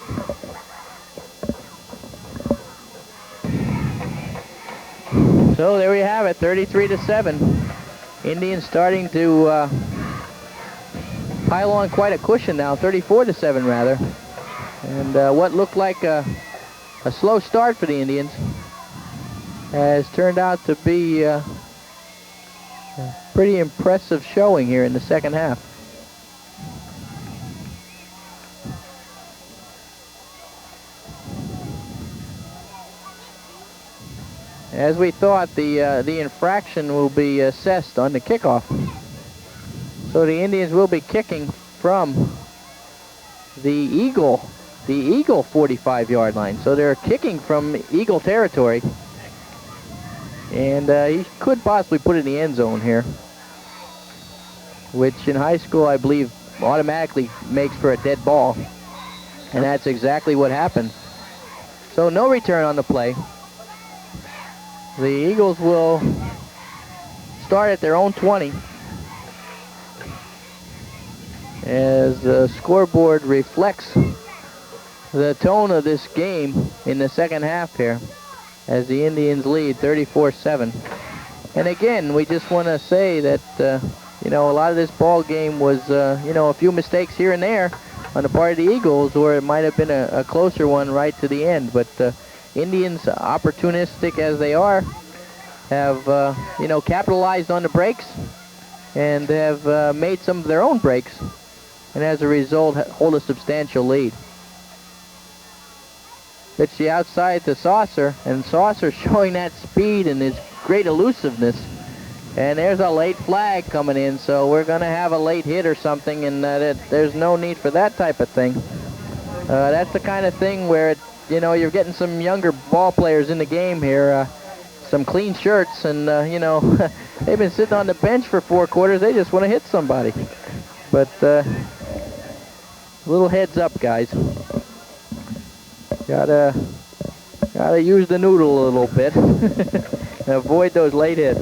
So there we have it, 33-7. Indians starting to pile on quite a cushion now, 34-7 rather. And what looked like a slow start for the Indians has turned out to be a pretty impressive showing here in the second half. As we thought, the infraction will be assessed on the kickoff. So the Indians will be kicking from the Eagle 45-yard line. So they're kicking from Eagle territory. And he could possibly put it in the end zone here, which in high school I believe automatically makes for a dead ball. And that's exactly what happened. So no return on the play. The Eagles will start at their own 20 as the scoreboard reflects the tone of this game in the second half here as the Indians lead 34-7. And again, we just want to say that, you know, a lot of this ball game was, you know, a few mistakes here and there on the part of the Eagles, or it might have been a closer one right to the end. But Indians, opportunistic as they are, have, you know, capitalized on the breaks and have made some of their own breaks, and as a result hold a substantial lead. Pitch the outside to Saucer, and Saucer showing that speed and his great elusiveness. And there's a late flag coming in, so we're going to have a late hit or something, and there's no need for that type of thing. That's the kind of thing where, you know, you're getting some younger ball players in the game here, some clean shirts, and, you know, they've been sitting on the bench for 4 quarters. They just want to hit somebody. But a little heads up, guys. Gotta use the noodle a little bit and avoid those late hits.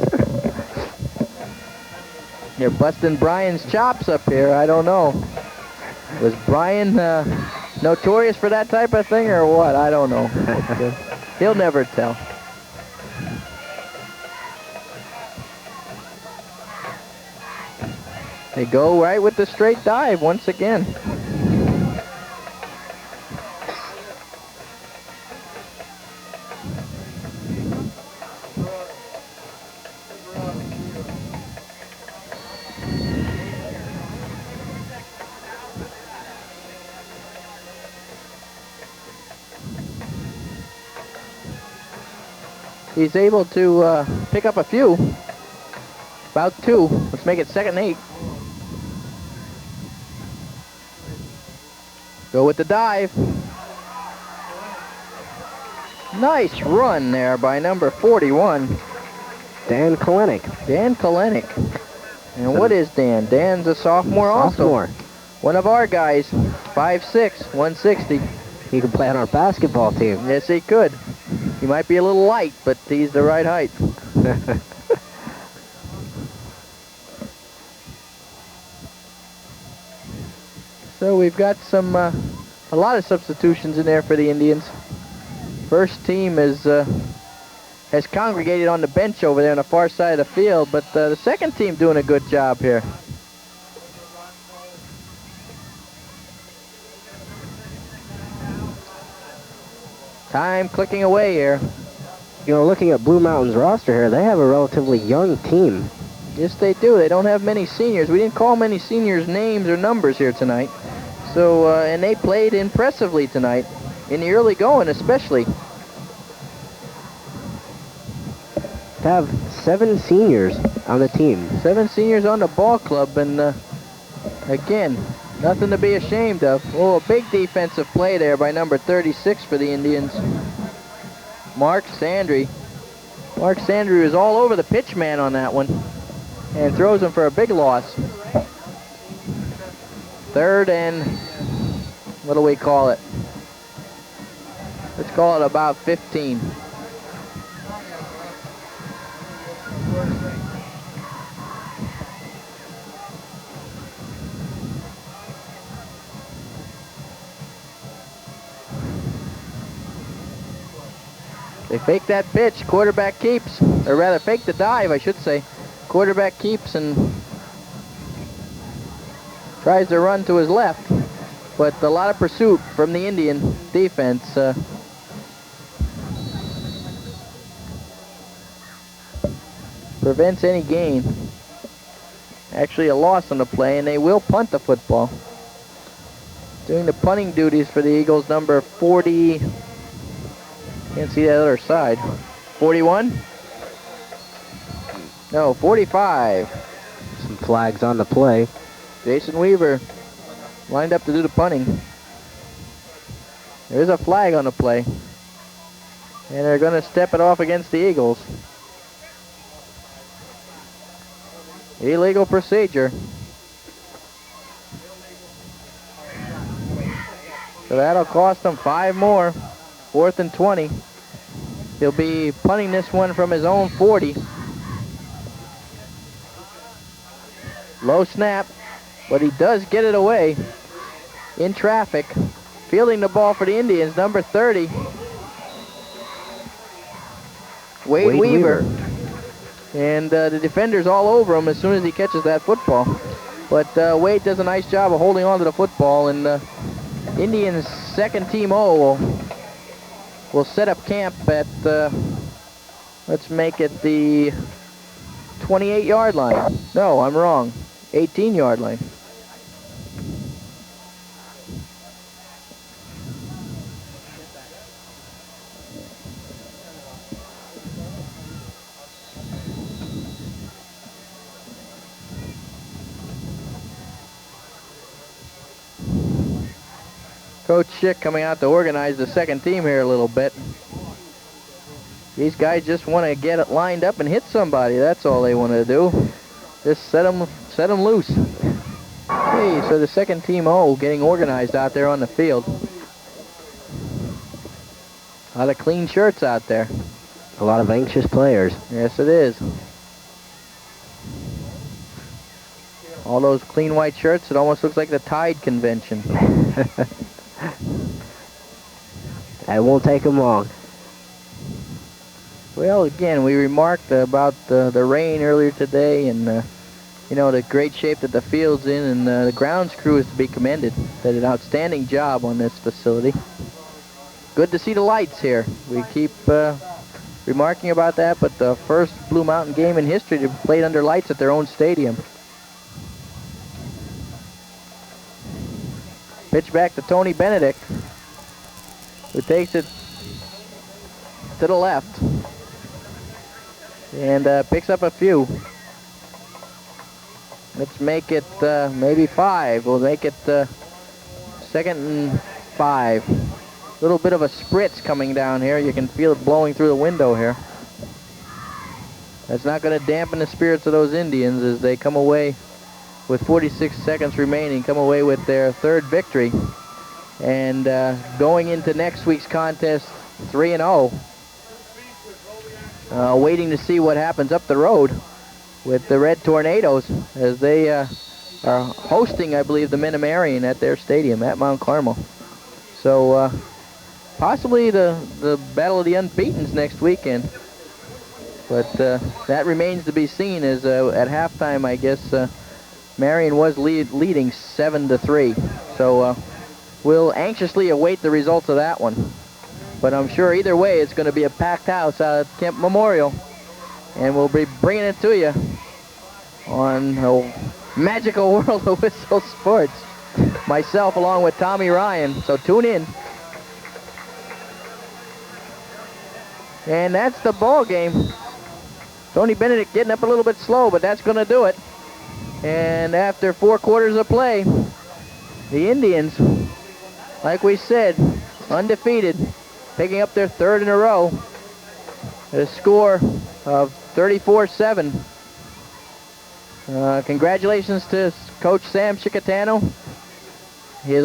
You're busting Brian's chops up here. I don't know. Was Brian notorious for that type of thing or what? I don't know. He'll never tell. They go right with the straight dive once again. He's able to pick up a few. About 2. Let's make it 2nd and 8. Go with the dive. Nice run there by number 41. Dan Kalenic. Dan Kalenic. And what is Dan? Dan's a sophomore also. One of our guys. 5'6", 160. He could play on our basketball team. Yes, he could. He might be a little light, but he's the right height. So we've got some, a lot of substitutions in there for the Indians. First team is has congregated on the bench over there on the far side of the field, but the second team doing a good job here. Time clicking away here. You know, looking at Blue Mountain's roster here, they have a relatively young team. Yes, they do. They don't have many seniors. We didn't call many seniors names or numbers here tonight. So, and they played impressively tonight, in the early going especially. They have 7 seniors on the team. 7 seniors on the ball club, and again, nothing to be ashamed of. Oh, a big defensive play there by number 36 for the Indians. Mark Sandry. Mark Sandry was all over the pitch man on that one and throws him for a big loss. 3rd and, what do we call it? Let's call it about 15. They fake that pitch, quarterback keeps, or rather fake the dive, I should say. Quarterback keeps and tries to run to his left, but a lot of pursuit from the Indian defense. Prevents any gain. Actually a loss on the play, and they will punt the football. Doing the punting duties for the Eagles, number 40. Can't see that other side. 41? No, 45. Some flags on the play. Jason Weaver lined up to do the punting. There's a flag on the play. And they're going to step it off against the Eagles. Illegal procedure. So that'll cost them 5 more. 4th and 20. He'll be punting this one from his own 40. Low snap, but he does get it away in traffic. Fielding the ball for the Indians, number 30. Wade Weaver. And the defender's all over him as soon as he catches that football. But Wade does a nice job of holding on to the football, and Indians' second team O will set up camp at, let's make it the 28-yard line. No, I'm wrong. 18-yard line. Coach Schick coming out to organize the second team here a little bit. These guys just want to get it lined up and hit somebody. That's all they want to do. Just set them loose. Hey, so the second team O getting organized out there on the field. A lot of clean shirts out there. A lot of anxious players. Yes, it is. All those clean white shirts, it almost looks like the Tide convention. It won't take them long. Well, again, we remarked about the rain earlier today, and you know, the great shape that the field's in, and the grounds crew is to be commended. Did an outstanding job on this facility. Good to see the lights here. We keep remarking about that, but the first Blue Mountain game in history to be played under lights at their own stadium. Pitch back to Tony Benedict, who takes it to the left and picks up a few. Let's make it maybe 5. We'll make it 2nd and 5. A little bit of a spritz coming down here. You can feel it blowing through the window here. That's not going to dampen the spirits of those Indians as they come away with 46 seconds remaining, come away with their 3rd victory. And going into next week's contest 3-0. Waiting to see what happens up the road with the Red Tornadoes as they are hosting, I believe, the Minimarian at their stadium at Mount Carmel. So possibly the Battle of the Unbeatens next weekend. But that remains to be seen as at halftime, I guess, Marion was leading 7-3. So we'll anxiously await the results of that one. But I'm sure either way it's going to be a packed house out at Kemp Memorial. And we'll be bringing it to you on the magical world of Whistle Sports. Myself along with Tommy Ryan. So tune in. And that's the ball game. Tony Benedict getting up a little bit slow, but that's going to do it. And after 4 quarters of play, the Indians, like we said, undefeated, picking up their 3rd in a row at a score of 34-7. Congratulations to Coach Sam Chicatano,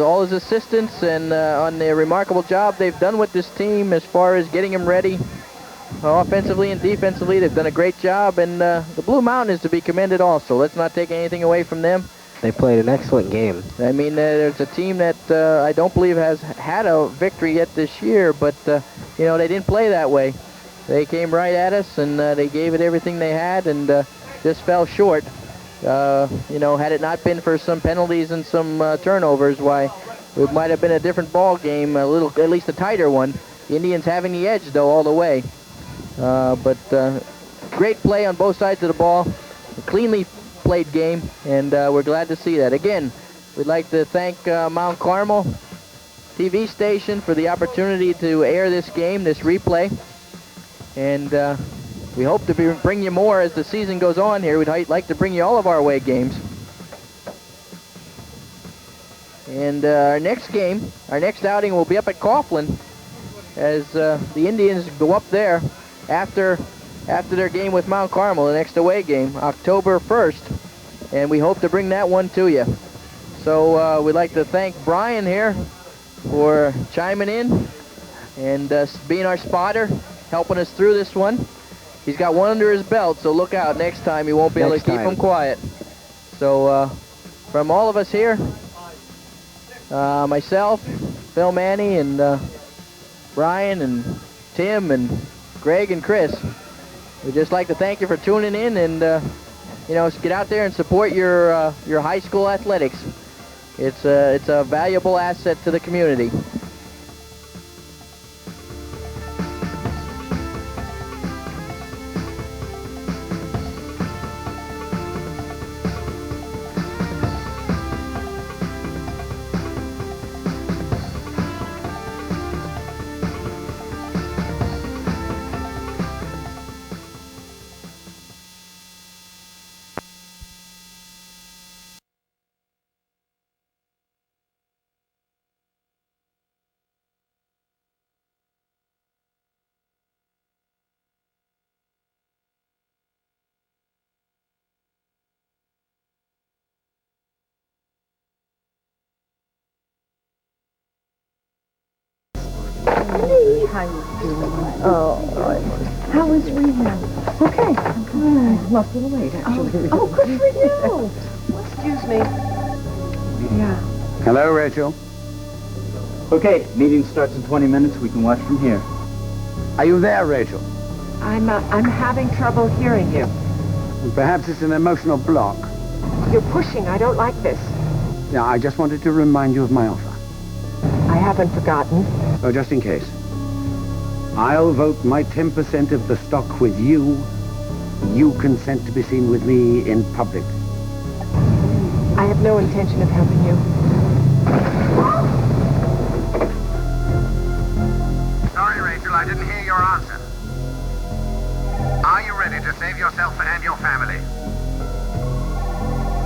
all his assistants, and on the remarkable job they've done with this team as far as getting him ready. Offensively and defensively, they've done a great job, and the Blue Mountain is to be commended also. Let's not take anything away from them. They played an excellent game. I mean, there's a team that I don't believe has had a victory yet this year, but, you know, they didn't play that way. They came right at us, and they gave it everything they had, and just fell short. You know, had it not been for some penalties and some turnovers, why, it might have been a different ball game, at least a tighter one. The Indians having the edge, though, all the way. But great play on both sides of the ball. A cleanly played game, and we're glad to see that. Again, we'd like to thank Mount Carmel TV station for the opportunity to air this game, this replay. And we hope to bring you more as the season goes on here. We'd like to bring you all of our away games. And our next game, our next outing will be up at Coughlin as the Indians go up there after their game with Mount Carmel, the next away game, October 1st. And we hope to bring that one to you. So we'd like to thank Brian here for chiming in and being our spotter, helping us through this one. He's got one under his belt, so look out. Next time he won't be able to keep him quiet. So from all of us here, myself, Phil Manny, and Brian, and Tim, and Greg, and Chris, we'd just like to thank you for tuning in, and you know, get out there and support your high school athletics. It's a valuable asset to the community. Hey, how you doing? Oh, how was rehab? Okay. Lost a little weight, actually. Oh, good for you. What's Excuse me. Yeah. Hello, Rachel. Okay, meeting starts in 20 minutes. We can watch from here. Are you there, Rachel? I'm having trouble hearing you. Perhaps it's an emotional block. You're pushing. I don't like this. Now, I just wanted to remind you of my offer. I haven't forgotten. Oh, just in case. I'll vote my 10% of the stock with you. You consent to be seen with me in public. I have no intention of helping you. Sorry, Rachel, I didn't hear your answer. Are you ready to save yourself and your family?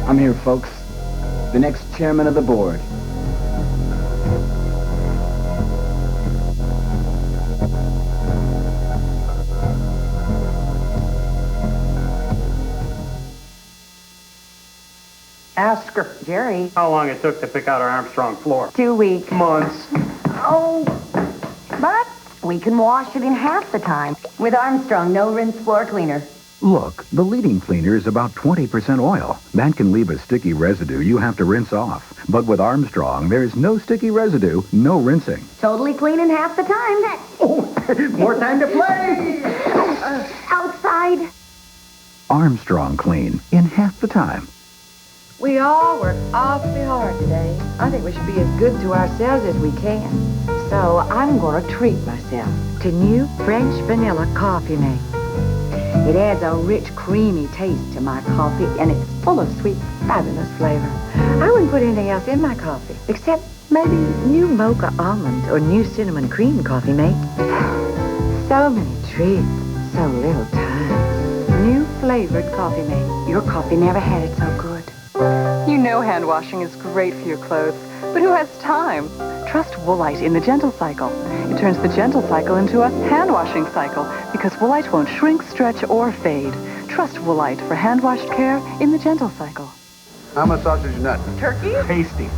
I'm here, folks. The next chairman of the board. Ask her Jerry. how long it took to pick out our Armstrong floor. 2 weeks. Months. Oh, but we can wash it in half the time with Armstrong no-rinse floor cleaner. Look, the leading cleaner is about 20% oil. That can leave a sticky residue you have to rinse off. But with Armstrong, there's no sticky residue, no rinsing. Totally clean in half the time. More time to play. Outside. Armstrong Clean, in half the time. We all work awfully hard today. I think we should be as good to ourselves as we can. So I'm going to treat myself to new French vanilla coffee mate. It adds a rich, creamy taste to my coffee, and it's full of sweet, fabulous flavor. I wouldn't put anything else in my coffee, except maybe new mocha almond or new cinnamon cream coffee mate. So many treats, so little time. New flavored coffee mate. Your coffee never had it so good. You know hand washing is great for your clothes, but who has time? Trust Woolite in the Gentle Cycle. It turns the Gentle Cycle into a hand washing cycle because Woolite won't shrink, stretch, or fade. Trust Woolite for hand washed care in the Gentle Cycle. How much sausage nut? Turkey? Tasty.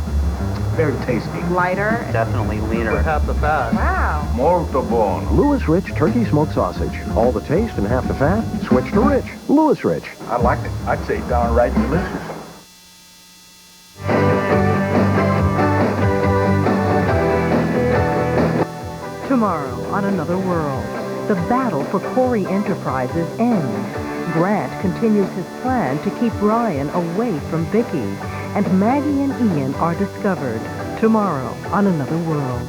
Very tasty. Lighter. Definitely leaner. Half the fat. Wow. Molto buono. Lewis Rich Turkey Smoked Sausage. All the taste and half the fat. Switch to Rich. Lewis Rich. I like it. I'd say downright delicious. Tomorrow on Another World, the battle for Corey Enterprises ends. Grant continues his plan to keep Ryan away from Vicky, and Maggie and Ian are discovered. Tomorrow on Another World.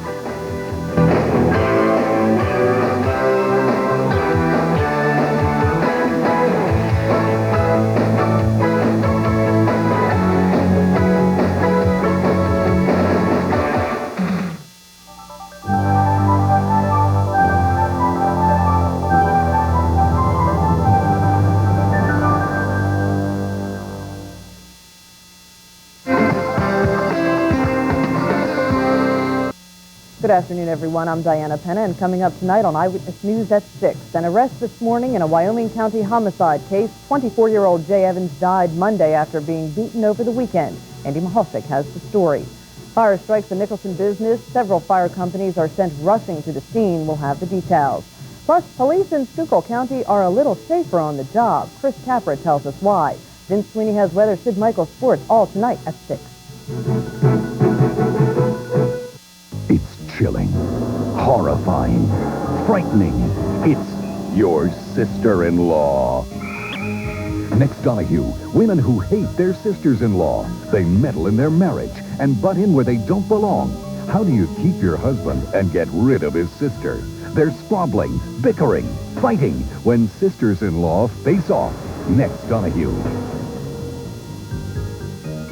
Good afternoon, everyone. I'm Diana Penna, and coming up tonight on Eyewitness News at 6, an arrest this morning in a Wyoming County homicide case. 24-year-old Jay Evans died Monday after being beaten over the weekend. Andy Mahalsik has the story. Fire strikes a Nicholson business. Several fire companies are sent rushing to the scene. We'll have the details. Plus, police in Schuylkill County are a little safer on the job. Chris Capra tells us why. Vince Sweeney has weather. Sid Michael Sports all tonight at 6. Chilling, horrifying, frightening. It's your sister-in-law. Next Donahue, women who hate their sisters-in-law. They meddle in their marriage and butt in where they don't belong. How do you keep your husband and get rid of his sister? They're squabbling, bickering, fighting when sisters-in-law face off. Next Donahue.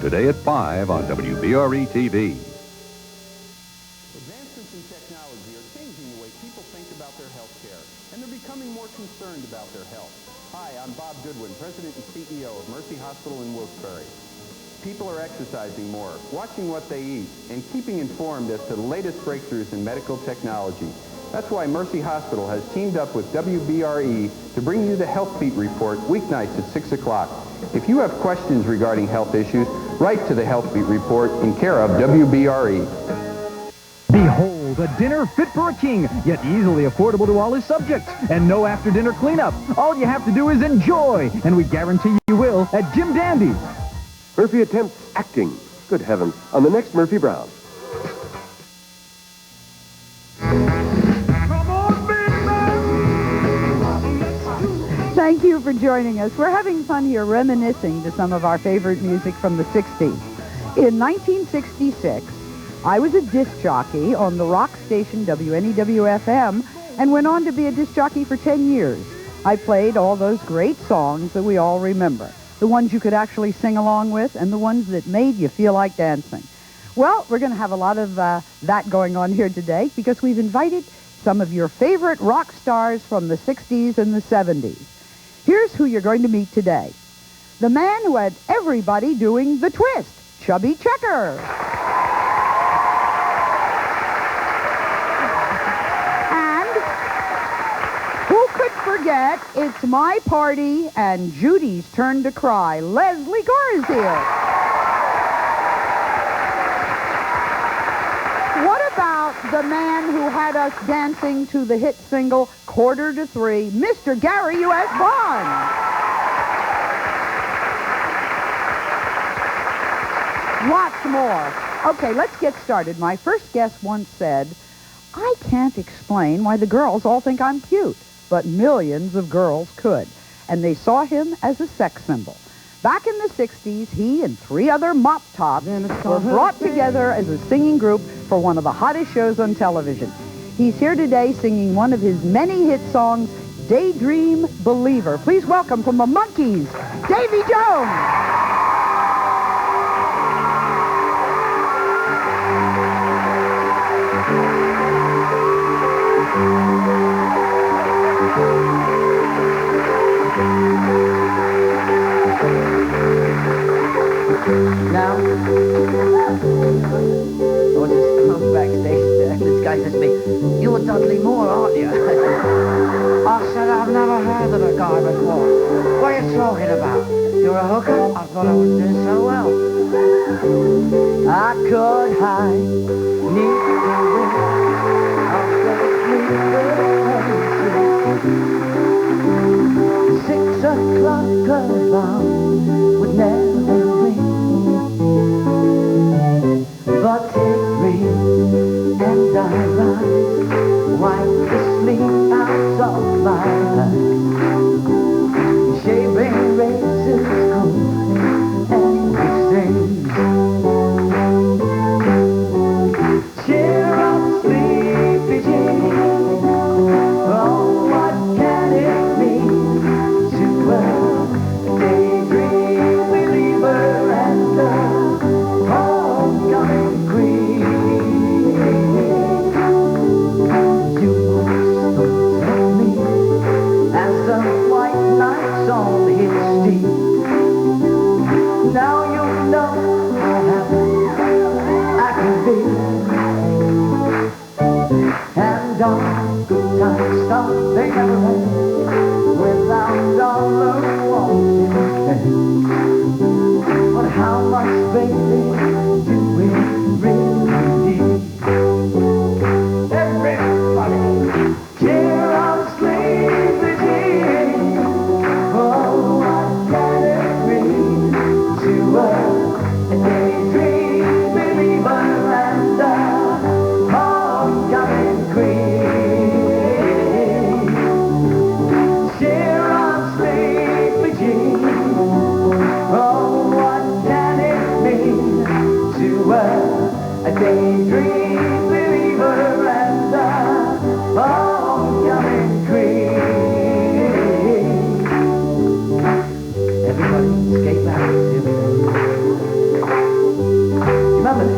Today at 5 on WBRE TV. President and CEO of Mercy Hospital in Wilkes-Barre. People are exercising more, watching what they eat, and keeping informed as to the latest breakthroughs in medical technology. That's why Mercy Hospital has teamed up with WBRE to bring you the Health Beat Report weeknights at 6 o'clock. If you have questions regarding health issues, write to the Health Beat Report in care of WBRE. Behold, a dinner fit for a king, yet easily affordable to all his subjects. And no after-dinner cleanup. All you have to do is enjoy, and we guarantee you will at Jim Dandy's. Murphy attempts acting. Good heavens. On the next Murphy Brown. Thank you for joining us. We're having fun here reminiscing to some of our favorite music from the 60s. In 1966, I was a disc jockey on the rock station WNEW-FM and went on to be a disc jockey for 10 years. I played all those great songs that we all remember, the ones you could actually sing along with and the ones that made you feel like dancing. Well, we're going to have a lot of that going on here today because we've invited some of your favorite rock stars from the 60s and the 70s. Here's who you're going to meet today. The man who had everybody doing the twist, Chubby Checker. And who could forget It's My Party and Judy's Turn to Cry. Leslie Gore is here. What about the man who had us dancing to the hit single Quarter to Three, Mr. Gary U.S. Bond? Lots more. Okay, let's get started. My first guest once said, I can't explain why the girls all think I'm cute, but millions of girls could. And they saw him as a sex symbol. Back in the 60s, he and 3 other mop tops were brought together as a singing group for one of the hottest shows on television. He's here today singing one of his many hit songs, Daydream Believer. Please welcome from the Monkees, Davy Jones. Now, I was just backstage and this guy says to me, "You're Dudley Moore, aren't you?" I said, "I've never heard of a guy before. What are you talking about? You're a hooker? I thought I was doing so well." I could hide neath the wing of the 6 o'clock alarm would never ring. But it rains and I rise, wipe the sleep out of my eyes. Shaving razors cool and we sing. Cheer up, sleepy Jane. Oh, what can it mean to a daydream believer and a homecoming queen? You once thought of me as the white knights on his steed. Now you know how happy I can be. And all good times stop, they never end, without dollar wanting spend. But how much, baby, do we really need? Everybody, cheer up, sleepy Jane. Oh, what can it mean to a daydream believer and a homecoming queen? Cheer up, sleepy Jane. Oh, what can it mean to a daydream believer and a homecoming queen? Everybody skate backwards, here we go. Remember this?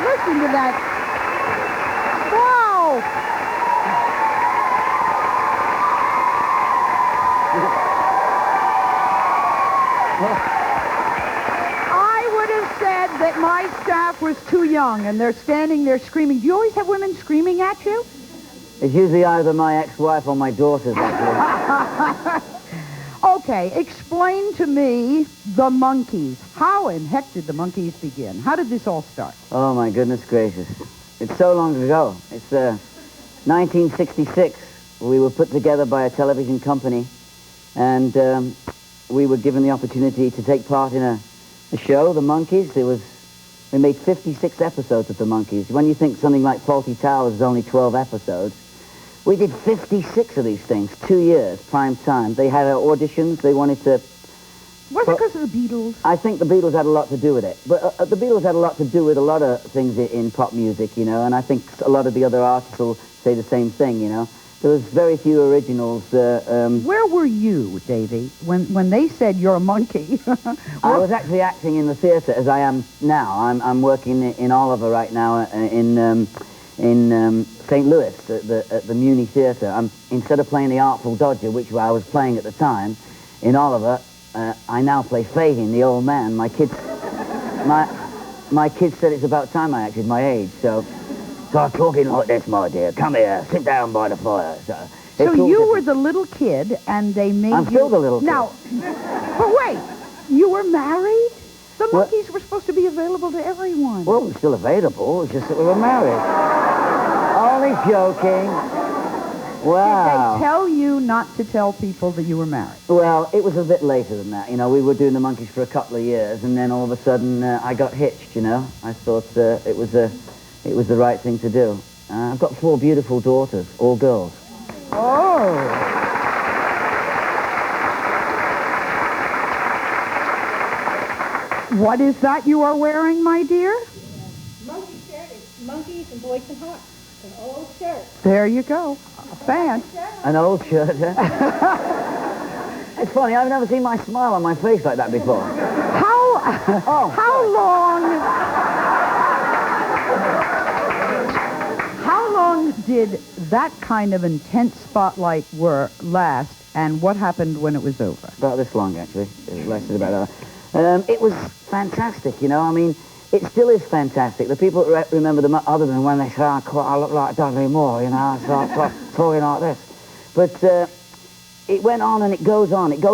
Listen to that. Wow! I would have said that my staff was too young, and they're standing there screaming. Do you always have women screaming at you? It's usually either my ex-wife or my daughters, actually. Okay, explain to me the Monkees. How in heck did the Monkees begin? How did this all start? Oh, my goodness gracious. It's so long ago. It's 1966. We were put together by a television company, and we were given the opportunity to take part in a show, The Monkees. We made 56 episodes of The Monkees. When you think something like Faulty Towers is only 12 episodes, we did 56 of these things, 2 years, prime time. They had auditions. They wanted to... Was it because of the Beatles? I think the Beatles had a lot to do with it. But the Beatles had a lot to do with a lot of things in pop music, you know, and I think a lot of the other artists will say the same thing, you know. There was very few originals. Where were you, Davy, when they said you're a monkey? I was actually acting in the theatre as I am now. I'm working in Oliver right now in St. Louis at the Muni Theatre. Instead of playing the Artful Dodger, which I was playing at the time, in Oliver, I now play Fagin, the old man. My kids said it's about time I acted my age, so I'm talking like this, my dear. Come here, sit down by the fire. So you were the little kid, and they made I'm still the little kid. Now, but wait, you were married? The Monkees were supposed to be available to everyone. Well, we're still available. It's just that we were married. Only joking. Wow. Did they tell you not to tell people that you were married? Well, it was a bit later than that. You know, we were doing the Monkees for a couple of years, and then all of a sudden I got hitched, you know. I thought it was the right thing to do. I've got 4 beautiful daughters, all girls. Oh. What is that you are wearing, my dear? Monkey shirt. It's Monkeys and Boys and Hearts. An old shirt. There you go. A fan. An old shirt, huh? It's funny, I've never seen my smile on my face like that before. How long did that kind of intense spotlight last, and what happened when it was over? About this long, actually. It lasted about it was fantastic, you know. I mean, it still is fantastic. The people remember them other than when they say, I look like Dudley Moore, you know, I start talking like this. But it went on and it goes on. It goes